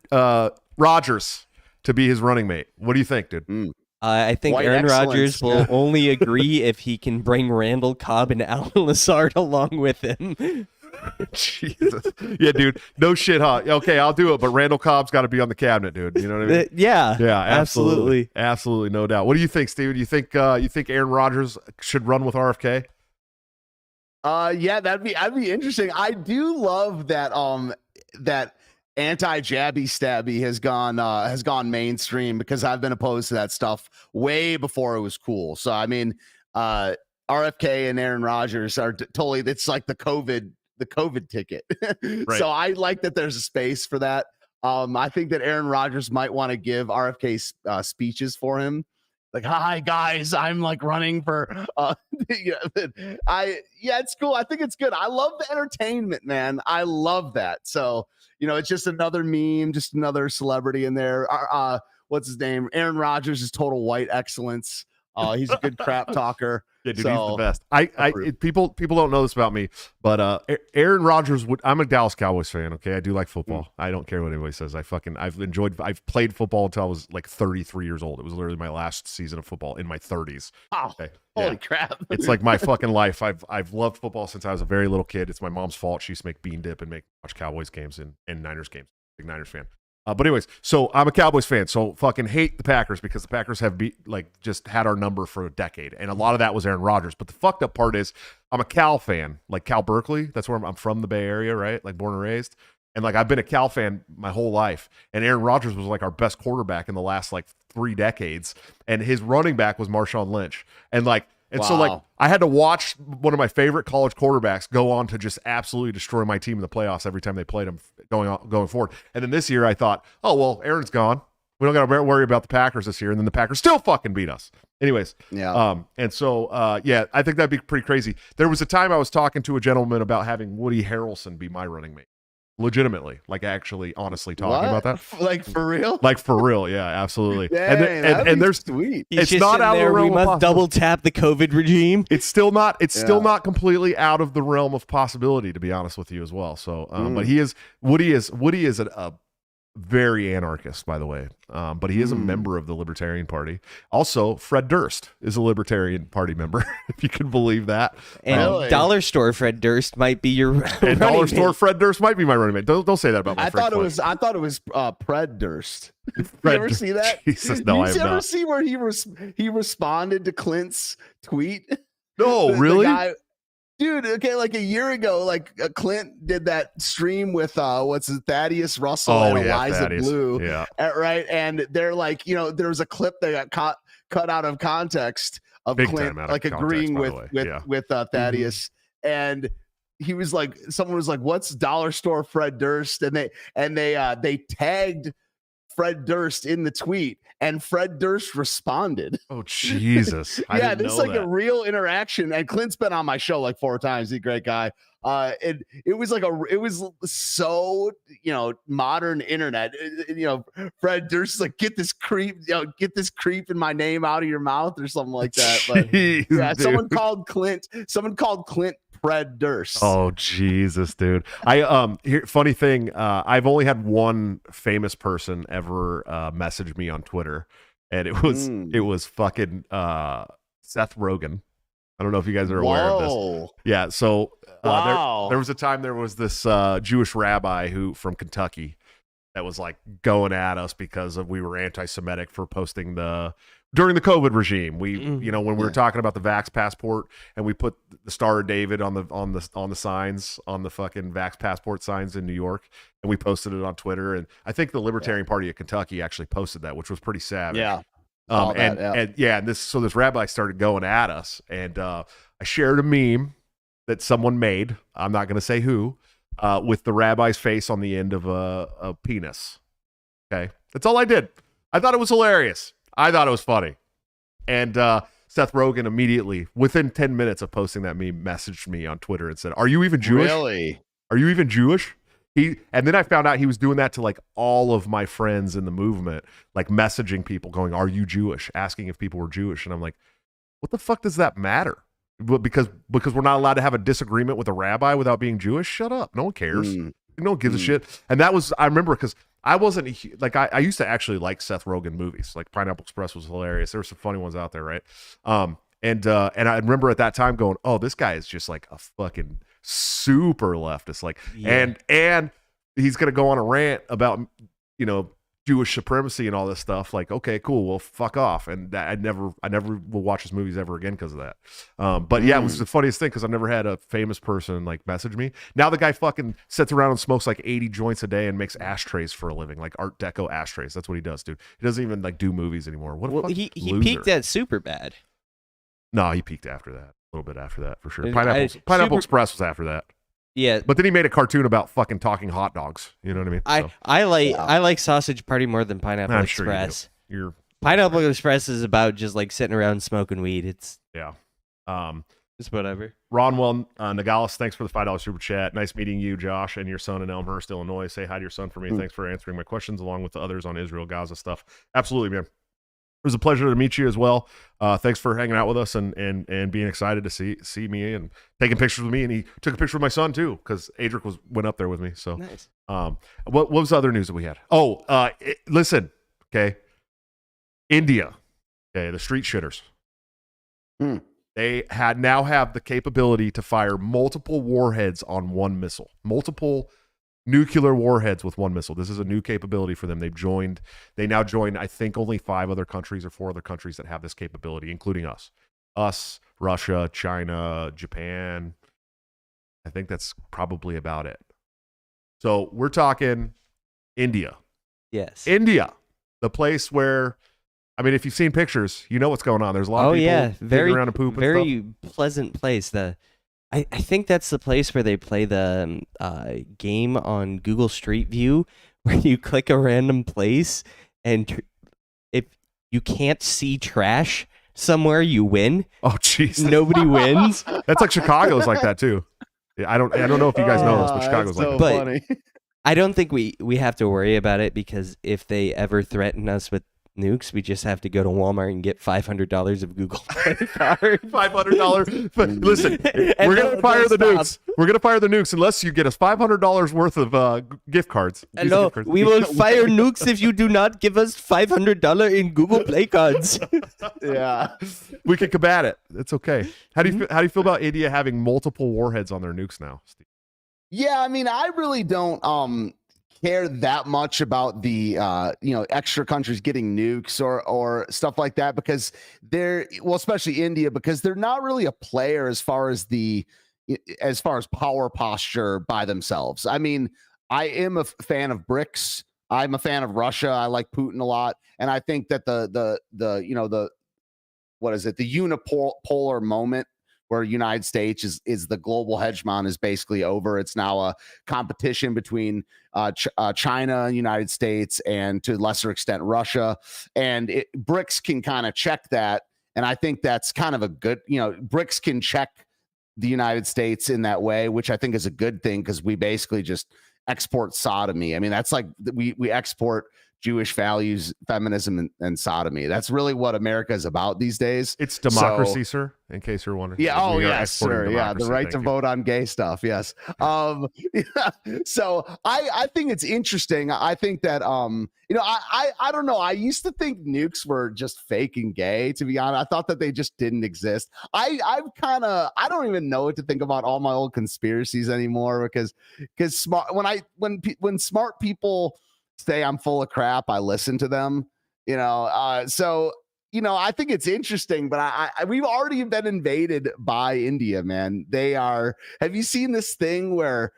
Rodgers to be his running mate. What do you think, dude? I think White Aaron excellence. Rodgers will only agree if he can bring Randall Cobb and Alan Lazard along with him. Jesus. Yeah, dude. No shit, huh? Okay, I'll do it, but Randall Cobb's got to be on the cabinet, dude. You know what I mean? Yeah. Yeah, absolutely. Absolutely, no doubt. What do you think, Steven? You think Aaron Rodgers should run with RFK? Yeah, that'd be interesting. I do love that that anti-jabby stabby has gone mainstream because I've been opposed to that stuff way before it was cool. So I mean, RFK and Aaron Rodgers are totally, it's like the COVID ticket. Right. So I like that there's a space for that. I think that Aaron Rodgers might want to give RFK speeches for him. Like, hi guys, I'm like running for it's cool. I think it's good. I love the entertainment, man. I love that. So, it's just another meme, just another celebrity in there. What's his name? Aaron Rodgers is total white excellence. He's a good crap talker. Yeah, dude, So, he's the best. People don't know this about me, but Aaron Rodgers I'm a Dallas Cowboys fan. Okay, I do like football. I don't care what anybody says. I've played football until I was like 33 years old. It was literally my last season of football in my 30s. Oh, okay. holy crap! It's like my fucking life. I've loved football since I was a very little kid. It's my mom's fault. She used to make bean dip and watch Cowboys games and Niners games. Big Niners fan. But anyways, so I'm a Cowboys fan, so fucking hate the Packers because the Packers have just had our number for a decade, and a lot of that was Aaron Rodgers. But the fucked up part is I'm a Cal fan, like Cal Berkeley. That's where I'm from, the Bay Area, right? Like born and raised, and like I've been a Cal fan my whole life. And Aaron Rodgers was like our best quarterback in the last like 3 decades, and his running back was Marshawn Lynch, so like I had to watch one of my favorite college quarterbacks go on to just absolutely destroy my team in the playoffs every time they played him going forward. And then this year I thought, oh, well, Aaron's gone. We don't got to worry about the Packers this year. And then the Packers still fucking beat us. Anyways. Yeah. And so, I think that'd be pretty crazy. There was a time I was talking to a gentleman about having Woody Harrelson be my running mate. Legitimately, like actually, honestly talking about that. Like for real? Like for real. Yeah, absolutely. Dang, and there's sweet. He's it's just not sitting out of there, the realm we of must double tap the COVID regime. It's still not completely out of the realm of possibility, to be honest with you as well. So, but Woody is a very anarchist, by the way. But he is a member of the Libertarian Party. Also, Fred Durst is a Libertarian Party member, if you can believe that. And Dollar Store Fred Durst might be your and Dollar Store Fred Durst might be my running mate. Don't say that about my friend. I thought it was Pred Durst. Fred you ever see that? Jesus, no, I have not. You ever see where he responded to Clint's tweet? No, really? Dude, okay, like a year ago, like Clint did that stream with Thaddeus Russell and Eliza Thaddeus. Blue, yeah, right? And they're like, there was a clip that got cut out of context of Big Clint like agreeing with Thaddeus, and he was like, someone was like, "What's Dollar Store Fred Durst?" And they tagged Fred Durst in the tweet, and Fred Durst responded. Oh Jesus! This is like a real interaction. And Clint's been on my show like 4 times. He's a great guy. It was so modern internet. Fred Durst is like, get this creep in my name out of your mouth or something like that. But Jeez, someone called Clint Fred Durst. Oh Jesus, dude! Funny thing, I've only had one famous person ever message me on Twitter, and it was fucking Seth Rogen. I don't know if you guys are aware of this. Yeah, so there was a time there was this Jewish rabbi from Kentucky that was like going at us because we were anti-Semitic for posting during the COVID regime. We, when we were talking about the Vax passport, and we put the Star of David on the signs, on the fucking Vax passport signs in New York, and we posted it on Twitter. And I think the Libertarian Party of Kentucky actually posted that, which was pretty savage. Yeah. This rabbi started going at us, and I shared a meme that someone made. I'm not going to say who, with the rabbi's face on the end of a penis. Okay, that's all I did. I thought it was hilarious. I thought it was funny. And Seth Rogen immediately, within 10 minutes of posting that meme, messaged me on Twitter and said, "Are you even Jewish? Really? Are you even Jewish?" And then I found out he was doing that to like all of my friends in the movement, like messaging people going, "Are you Jewish?" Asking if people were Jewish. And I'm like, what the fuck does that matter? Because we're not allowed to have a disagreement with a rabbi without being Jewish? Shut up. No one cares. No one gives a shit. And that was, I remember, because I wasn't like, I used to actually like Seth Rogen movies. Like Pineapple Express was hilarious. There were some funny ones out there, right? And I remember at that time going, oh, this guy is just like a fucking super leftist. Like, and he's going to go on a rant about, Jewish supremacy and all this stuff. Like, okay, cool. Well, fuck off. And I never will watch his movies ever again because of that. But yeah, it was the funniest thing because I've never had a famous person like message me. Now the guy fucking sits around and smokes like 80 joints a day and makes ashtrays for a living, like Art Deco ashtrays. That's what he does, dude. He doesn't even like do movies anymore. He peaked at Superbad. No, he peaked after that. A little bit after that for sure. Pineapple Express was after that. Yeah, but then he made a cartoon about fucking talking hot dogs. You know what I mean? I like Sausage Party more than Pineapple Express. Sure Pineapple Express is about just like sitting around smoking weed. It's it's whatever. Ronwell Nagalis, thanks for the $5 super chat. Nice meeting you, Josh, and your son in Elmhurst, Illinois. Say hi to your son for me. Thanks for answering my questions along with the others on Israel Gaza stuff. Absolutely, man. was a pleasure to meet you as well. Thanks for hanging out with us and being excited to see me and taking pictures with me. And he took a picture with my son too, because Adric went up there with me. So Nice. what was the other news that we had? Oh, listen, okay, India, okay, the street shitters. They now have the capability to fire multiple warheads on one missile, multiple nuclear warheads with one missile. This is a new capability for them. They now join, I think, only 5 other countries or 4 other countries that have this capability, including us, Russia, China, Japan. I think that's probably about it. So we're talking India. Yes. India, the place where, I mean, if you've seen pictures, you know what's going on. There's a lot of people digging around and poop and very stuff. pleasant place. I think that's the place where they play the game on Google Street View, where you click a random place, and if you can't see trash somewhere, you win. Oh, jeez. Nobody wins. That's like Chicago's like that too. I don't know if you guys know this, but Chicago's like that. But funny. I don't think we have to worry about it, because if they ever threaten us with nukes, we just have to go to Walmart and get $500 of Google Play card. $500. But listen, we're gonna fire the nukes. We're gonna fire the nukes unless you get us $500 worth of gift cards. No, we will fire nukes if you do not give us $500 in Google Play cards. Yeah. We can combat it. It's okay. How do you feel about India having multiple warheads on their nukes now, Steve? Yeah, I mean, I really don't care that much about the extra countries getting nukes or stuff like that, because especially India, because they're not really a player as far as power posture by themselves. I mean, I am a fan of BRICS. I'm a fan of Russia. I like Putin a lot, and I think that the unipolar moment where United States is the global hegemon is basically over. It's now a competition between China and United States, and to a lesser extent Russia. And BRICS can kind of check that, and I think that's kind of a good. BRICS can check the United States in that way, which I think is a good thing, because we basically just export sodomy. I mean, that's like we export Jewish values, feminism, and sodomy. That's really what America is about these days. It's democracy, sir, in case you're wondering. Yeah. Oh, yes, sir. Yeah. The right to vote on gay stuff. Yes. So I think it's interesting. I think that, I don't know. I used to think nukes were just fake and gay, to be honest. I thought that they just didn't exist. I don't even know what to think about all my old conspiracies anymore, because when smart people say I'm full of crap, I listen to them, so I think it's interesting, but we've already been invaded by India, man. Have you seen this thing where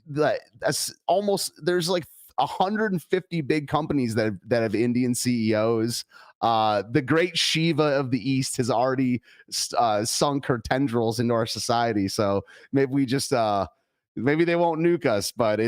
there's like 150 big companies that have Indian CEOs? The great Shiva of the East has already sunk her tendrils into our society. So maybe we just maybe they won't nuke us, but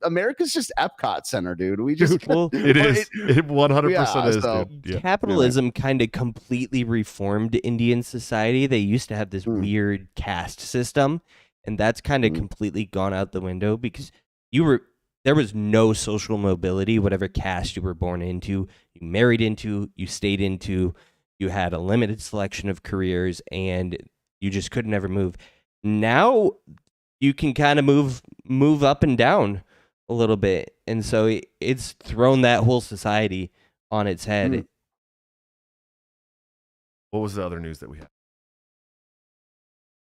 America's just Epcot Center, dude. We just it 100% is. So, dude. Yeah. Capitalism kind of completely reformed Indian society. They used to have this weird caste system, and that's kind of completely gone out the window, because there was no social mobility. Whatever caste you were born into, you married into, you stayed into, you had a limited selection of careers, and you just could never move. Now you can kind of move up and down a little bit, and so it's thrown that whole society on its head. What was the other news that we had?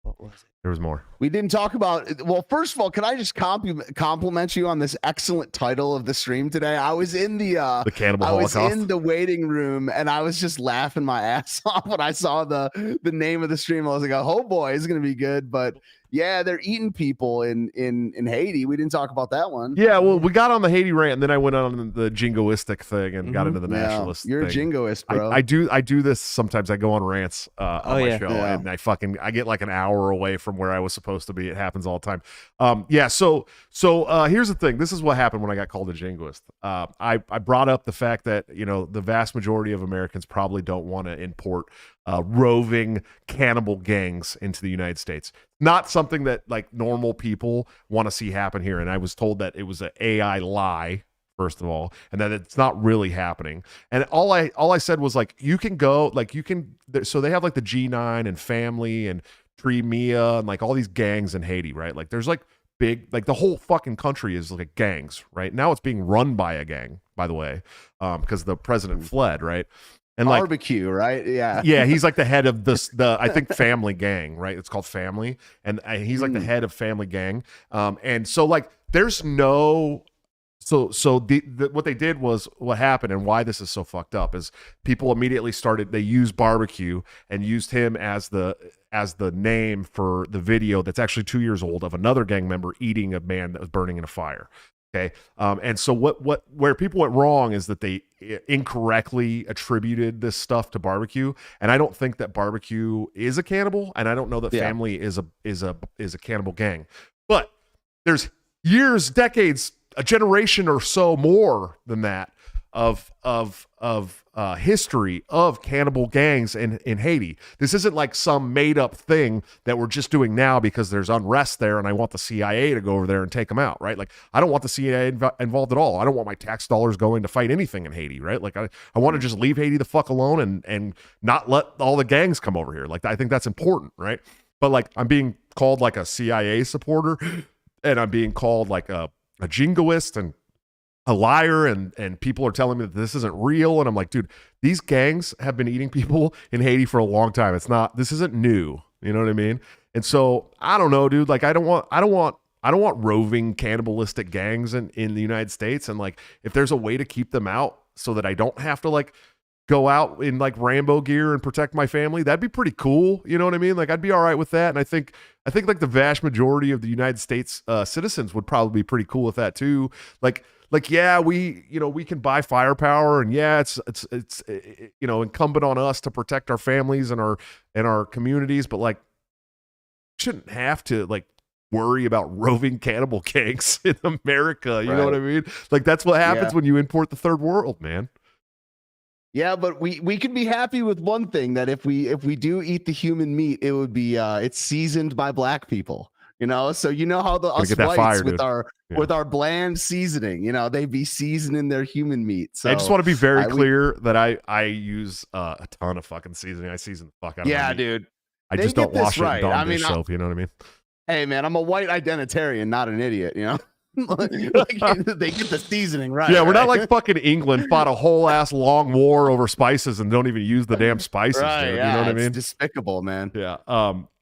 What was it? There was more. We didn't talk about. Well, first of all, can I just compliment you on this excellent title of the stream today? I was in the Cannibal Holocaust. I was in the waiting room, and I was just laughing my ass off when I saw the name of the stream. I was like, oh boy, it's gonna be good. But yeah, they're eating people in Haiti. We didn't talk about that one. Yeah, well, we got on the Haiti rant, and then I went on the jingoistic thing and got into the nationalist. You're thing. a jingoist, bro. I do this sometimes. I go on rants on my show, and I get like an hour away from where I was supposed to be. It happens all the time. So here's the thing. This is what happened when I got called a jingoist. I brought up the fact that the vast majority of Americans probably don't want to import roving cannibal gangs into the United States. Not something that like normal people want to see happen here. And I was told that it was an AI lie first of all, and that it's not really happening. And all I said was like, you can go, like so they have like the G9 and Family and Tree Mia and like all these gangs in Haiti, right? Like there's like big, like the whole fucking country is like gangs, right? Now it's being run by a gang, by the way, because the president fled, right? And like barbecue, right? Yeah. Yeah, he's like the head of the I think Family Gang, right? It's called Family, and he's like the head of Family Gang. And so like there's no what they did was, what happened and why this is so fucked up is people immediately they used barbecue and used him as the name for the video that's actually 2 years old of another gang member eating a man that was burning in a fire. Okay. And so where people went wrong is that they incorrectly attributed this stuff to barbecue. And I don't think that barbecue is a cannibal. And I don't know that Family is a cannibal gang, but there's years, decades, a generation or so more than that of history of cannibal gangs in Haiti. This isn't like some made up thing that we're just doing now because there's unrest there and I want the CIA to go over there and take them out, right? Like I don't want the CIA involved at all. I don't want my tax dollars going to fight anything in Haiti, right? Like I want to just leave Haiti the fuck alone and not let all the gangs come over here. Like I think that's important, right? But like I'm being called like a CIA supporter and I'm being called like a jingoist and a liar, and people are telling me that this isn't real, and I'm like, dude, these gangs have been eating people in Haiti for a long time. This isn't new. You know what I mean? And so I don't know, dude. Like I don't want roving cannibalistic gangs in the United States, and like if there's a way to keep them out so that I don't have to like go out in like Rambo gear and protect my family, that'd be pretty cool. You know what I mean? Like I'd be all right with that. And I think like the vast majority of the United States citizens would probably be pretty cool with that too. Like, yeah, we can buy firepower, and yeah, it's incumbent on us to protect our families and our communities, but like shouldn't have to like worry about roving cannibal gangs in America. You know what I mean? Like that's what happens when you import the third world, man. Yeah, but we can be happy with one thing, that if we do eat the human meat, it would be it's seasoned by black people. You know, so you know how us whites with our bland seasoning, you know, they be seasoning their human meat. So I just want to be very clear that I use a ton of fucking seasoning. I season the fuck out of my meat. Dude. I just don't wash it in Dawn dish soap. You know what I mean? Hey, man, I'm a white identitarian, not an idiot. You know. Like, they get the seasoning right. Yeah, we're not like fucking England fought a whole ass long war over spices and don't even use the damn spices. Right, dude. yeah, you know what I mean? It's despicable, man. Yeah.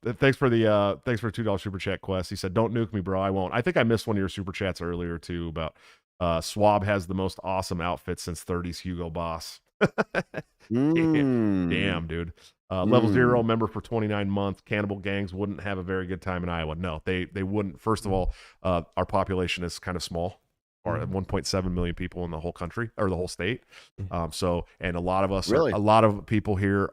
Thanks for $2 super chat, Quest. He said, "Don't nuke me, bro. I won't." I think I missed one of your super chats earlier too about Swab has the most awesome outfit since 30s Hugo Boss. Damn, dude. Level 0 member for 29 months. Cannibal gangs wouldn't have a very good time in Iowa. No, they wouldn't. First of all, our population is kind of small, or 1.7 million people in the whole country or the whole state. And a lot of us, a lot of people here,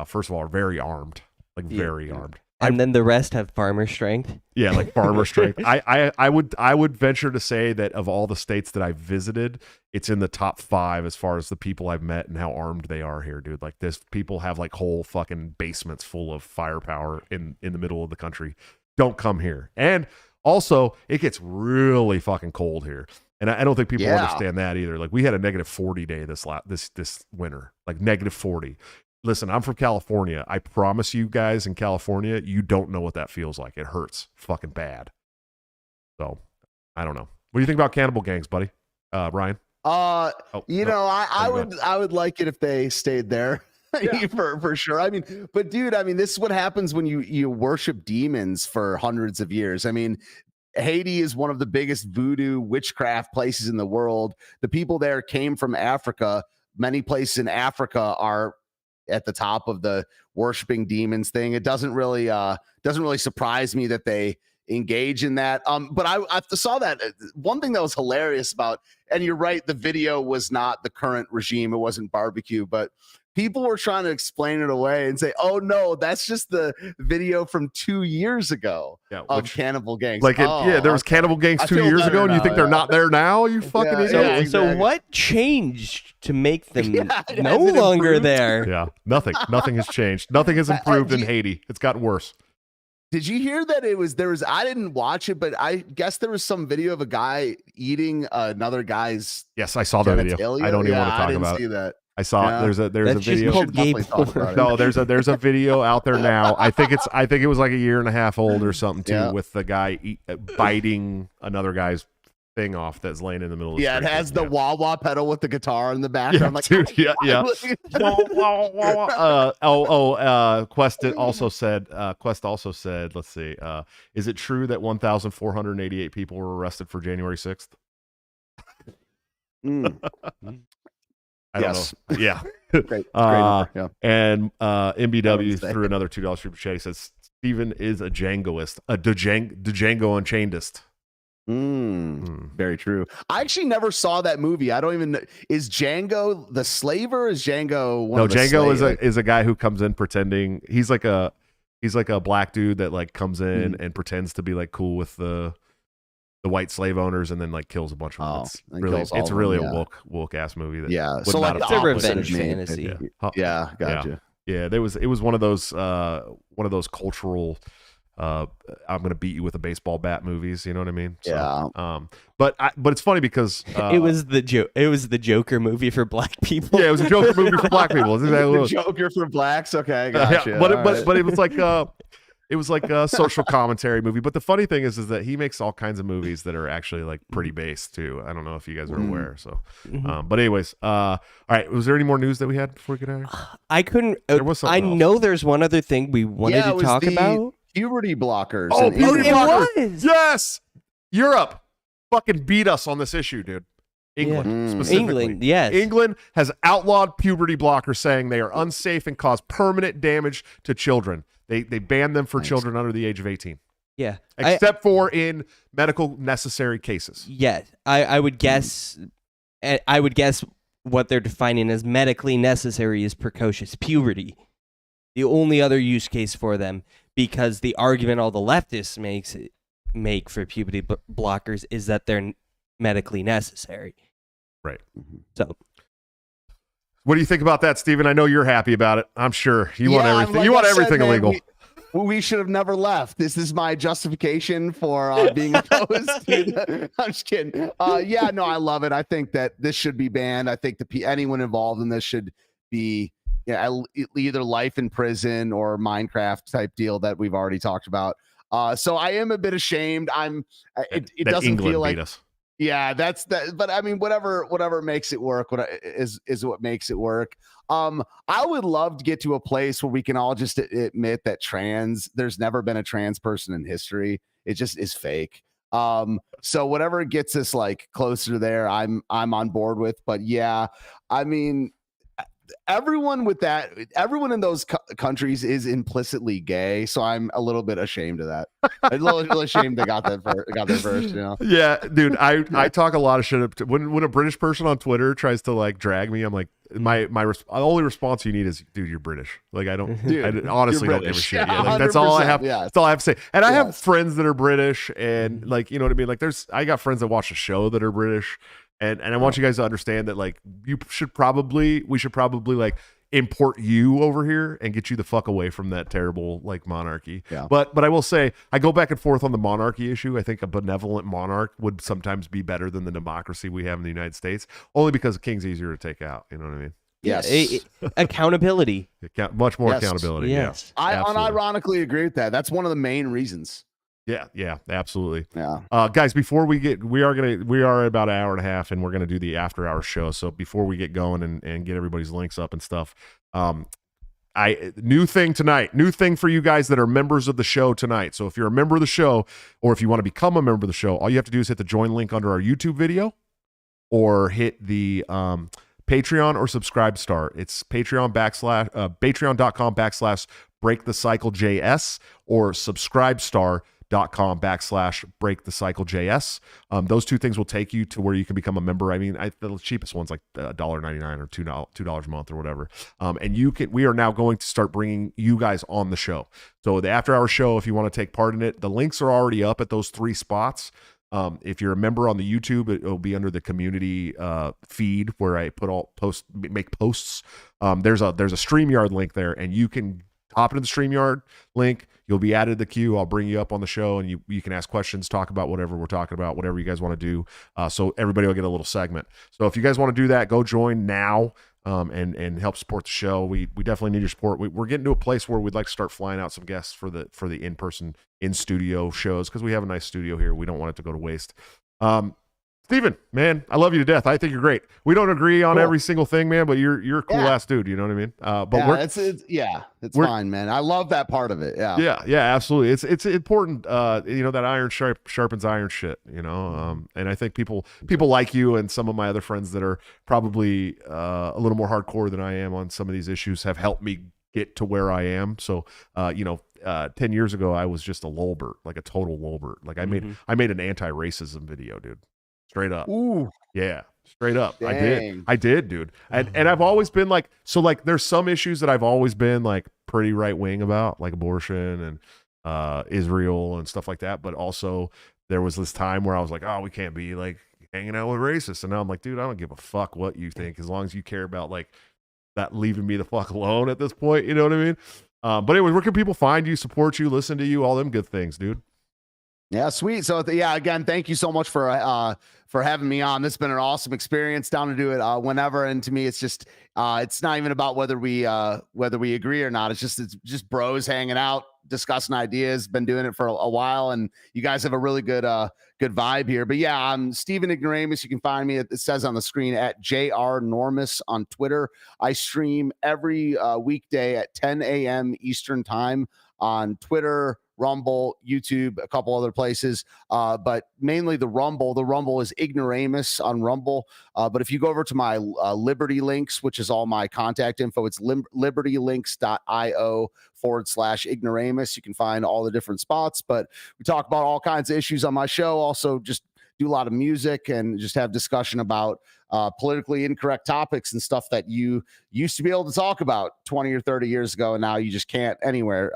first of all, are very armed, like very armed. And then the rest have farmer strength. Yeah, like farmer strength. I would venture to say that of all the states that I've visited, it's in the top 5 as far as the people I've met and how armed they are here, dude. Like this, people have like whole fucking basements full of firepower in the middle of the country. Don't come here. And also, it gets really fucking cold here. And I don't think people understand that either. Like we had a -40 day this winter, like -40. Listen, I'm from California. I promise you guys in California, you don't know what that feels like. It hurts fucking bad. So, I don't know. What do you think about cannibal gangs, buddy? Ryan? I would like it if they stayed there. for sure. I mean, but dude, this is what happens when you worship demons for hundreds of years. I mean, Haiti is one of the biggest voodoo witchcraft places in the world. The people there came from Africa. Many places in Africa are at the top of the worshiping demons thing. It doesn't really surprise me that they engage in that. But I saw that one thing that was hilarious about, and you're right, the video was not the current regime. It wasn't barbecue, but people were trying to explain it away and say, "Oh no, that's just the video from 2 years ago of cannibal gangs." Like, there was cannibal gangs 2 years ago, and you think they're not there now? You fucking idiot. Exactly. So what changed to make them no longer there? Yeah, nothing. Nothing has changed. Nothing has improved in Haiti. It's gotten worse. Did you hear that I didn't watch it, but I guess there was some video of a guy eating another guy's Yes, I saw the video. genitalia? I don't even Yeah, want to I talk didn't about see it. that. I saw Yeah. there's a That's just video. called gay Definitely talk porn. about it. No, there's a video out there now. I think it was like a year and a half old or something too, Yeah. with the guy biting another guy's thing off that's laying in the middle of the Yeah, it street. has the Yeah. wah wah pedal with the guitar in the Yeah, background. Like, dude, yeah. Quest also said, let's see, is it true that 1,488 people were arrested for January 6th? Mm, I don't Yes. know. Yeah. great number, yeah. And MBW Wednesday. threw another $2 super chat. He says Steven is a Djangoist, a Django Unchainedist. Very true. I actually never saw that movie. I don't even know. Is Django the slaver? Is Django one of the Django slave- is a guy who comes in pretending he's like a black dude that like comes in and pretends to be like cool with the white slave owners and then like kills a bunch of them. Oh, It's and really kills all it's of really them, a woke ass movie. That Yeah. would So not like have It's a the opposite revenge opposite of me. fantasy. Yeah, gotcha. Yeah, it was one of those cultural I'm gonna beat you with a baseball bat movies. You know what I mean? So, Yeah. But it's funny because It was the Joker movie for black people. yeah, it was a Joker movie for black people. That's exactly what it The was. Joker for blacks. Okay, Yeah, gotcha. but All right. it was like a social commentary movie. But the funny thing is that he makes all kinds of movies that are actually like pretty based too. I don't know if you guys are aware. So, but anyways, all right. Was there any more news that we had before we get out of here? I couldn't. There was I something else. know there's one other thing we wanted Yeah, it to was talk the about. puberty blockers. Oh, in puberty England. blockers. was. Yes, Europe fucking beat us on this issue, dude. England, Yeah. specifically. England, yes. England has outlawed puberty blockers, saying they are unsafe and cause permanent damage to children. They banned them for children under the age of 18, Yeah. except for in medical necessary cases. Yeah. I would guess. I would guess what they're defining as medically necessary is precocious puberty. The only other use case for them, because the argument all the leftists make for puberty blockers is that they're medically necessary. Right. So What do you think about that, Stephen? I know you're happy about it. I'm sure you want Yeah, everything. like You want I said, everything man, illegal. We should have never left. This is my justification for being opposed. I'm just kidding. Yeah, no, I love it. I think that this should be banned. I think anyone involved in this should be either life in prison or Minecraft type deal that we've already talked about. So I am a bit ashamed. It that doesn't England feel like beat us. yeah, that's that. But I mean, whatever makes it work, is what makes it work. I would love to get to a place where we can all just admit that there's never been a trans person in history. It just is fake. So whatever gets us like closer to there, I'm on board with. But yeah, I mean, everyone in those countries is implicitly gay, so I'm a little bit ashamed of that. I'm a little ashamed they got there first, you know. Yeah, dude, I talk a lot of shit when a British person on Twitter tries to like drag me. I'm like, my only response you need is, dude, you're British. Like I honestly don't give a British. shit. Yeah, Yeah, like, that's all I have. yes. That's all I have to say. And I have Yes. friends that are British, and like you know what I mean. Like I got friends that watch the show that are British. And I want you guys to understand that like we should probably like import you over here and get you the fuck away from that terrible like monarchy. Yeah. But I will say I go back and forth on the monarchy issue. I think a benevolent monarch would sometimes be better than the democracy we have in the United States, only because the king's easier to take out. You know what I mean? Yes. Accountability. Much more Yes. accountability. Yes. I absolutely. unironically agree with that. That's one of the main reasons. Yeah, absolutely. Yeah. Guys, before we are at about an hour and a half, and we're gonna do the after hour show. So before we get going and get everybody's links up and stuff, new thing for you guys that are members of the show tonight. So if you're a member of the show, or if you want to become a member of the show, all you have to do is hit the join link under our YouTube video, or hit the Patreon or subscribe star. It's patreon.com/breakthecyclejs or subscribestar.com/breakthecyclejs. Those two things will take you to where you can become a member. I mean, the cheapest one's like $1.99 or $2 a month or whatever. And we are now going to start bringing you guys on the show. So the after hour show, if you want to take part in it, the links are already up at those 3 spots. If you're a member on the YouTube, it'll be under the community feed where I make posts. There's a StreamYard link there, and you can hop into the StreamYard link. You'll be added to the queue. I'll bring you up on the show, and you can ask questions, talk about whatever we're talking about, whatever you guys want to do. So everybody will get a little segment. So if you guys want to do that, go join now. And help support the show. We definitely need your support. We're getting to a place where we'd like to start flying out some guests for the in-person, in-studio shows, because we have a nice studio here. We don't want it to go to waste. Steven, man, I love you to death. I think you're great. We don't agree on every single thing, man, but you're a cool ass dude. You know what I mean? It's fine, man. I love that part of it. Yeah, absolutely. It's important. That iron sharpens iron shit. And I think people like you and some of my other friends that are probably a little more hardcore than I am on some of these issues have helped me get to where I am. So, 10 years ago, I was just a lulbert, like a total lulbert. Like I made an anti-racism video, dude. Straight up. Ooh. Yeah. Straight up. Dang. I did, dude. And I've always been like, there's some issues that I've always been like pretty right wing about, like abortion and Israel and stuff like that. But also there was this time where I was like, oh, we can't be like hanging out with racists. And now I'm like, dude, I don't give a fuck what you think, as long as you care about like that leaving me the fuck alone at this point. You know what I mean? But anyway, where can people find you, support you, listen to you, all them good things, dude? Yeah, sweet. So again, thank you so much for having me on. This has been an awesome experience. Down to do it whenever. And to me, it's just it's not even about whether we agree or not. It's just bros hanging out, discussing ideas. Been doing it for a while, and you guys have a really good vibe here. But yeah, I'm Steven Ignoramus. You can find me. It says on the screen at JRNormus on Twitter. I stream every weekday at 10 a.m. Eastern time on Twitter, Rumble, YouTube, a couple other places, but mainly the Rumble. The Rumble is Ignoramus on Rumble. But if you go over to my Liberty Links, which is all my contact info, it's libertylinks.io/Ignoramus. You can find all the different spots. But we talk about all kinds of issues on my show. Also, just do a lot of music and just have discussion about politically incorrect topics and stuff that you used to be able to talk about 20 or 30 years ago, and now you just can't anywhere.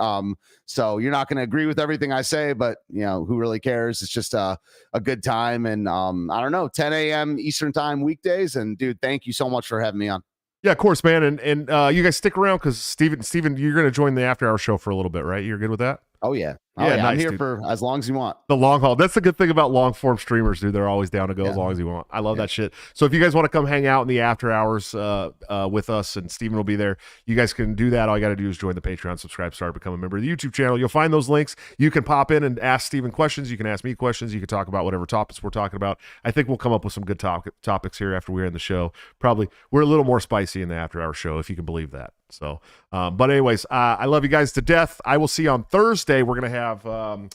So you're not going to agree with everything I say, but who really cares? It's just a good time. And I don't know, 10 a.m. Eastern time weekdays. And dude, thank you so much for having me on. Yeah, of course, man. And you guys stick around, because Steven, you're going to join the after hour show for a little bit, right? You're good with that? Oh yeah. Nice, I'm here dude. for as long as you want. The long haul. That's the good thing about long form streamers, dude. They're always down to go as long as you want. I love that shit. So if you guys want to come hang out in the after hours with us, and Steven will be there, you guys can do that. All you got to do is join the Patreon, subscribe, start, become a member of the YouTube channel. You'll find those links. You can pop in and ask Steven questions. You can ask me questions. You can talk about whatever topics we're talking about. I think we'll come up with some good topics here after we're in the show. Probably we're a little more spicy in the after hour show, if you can believe that. So, but anyways, I love you guys to death. I will see you on Thursday. We're going to have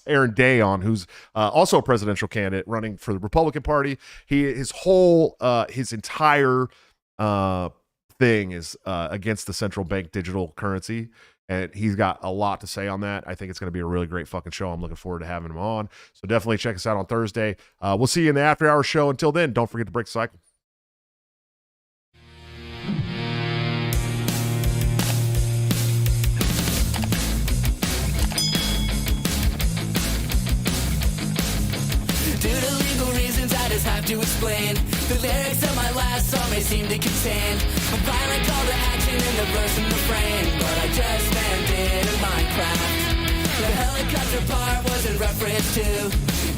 Aaron Day on, who's also a presidential candidate running for the Republican Party. His entire thing is against the central bank digital currency. And he's got a lot to say on that. I think it's going to be a really great fucking show. I'm looking forward to having him on. So definitely check us out on Thursday. We'll see you in the after hour show. Until then, don't forget to break the cycle. Due to legal reasons, I just have to explain. The lyrics of my last song may seem to contain a violent call to action in the verse and refrain, but I just meant it in Minecraft. The helicopter part was in reference to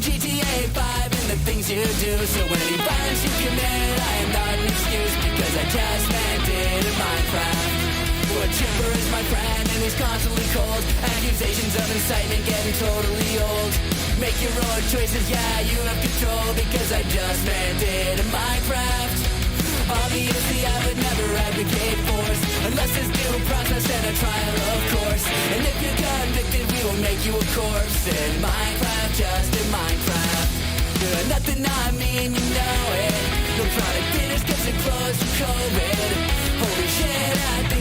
GTA 5 and the things you do. So any violence you commit, I am not an excuse, because I just meant it in Minecraft. A chipper is my friend and he's constantly cold. Accusations of incitement getting totally old. Make your own choices, yeah, you have control, because I just meant it in Minecraft. Obviously I would never advocate force, unless there's due process and a trial, of course. And if you're convicted, we will make you a corpse in Minecraft, just in Minecraft. Nothing I mean, you know it. No product dinners, cause it closed for COVID. Holy shit, I think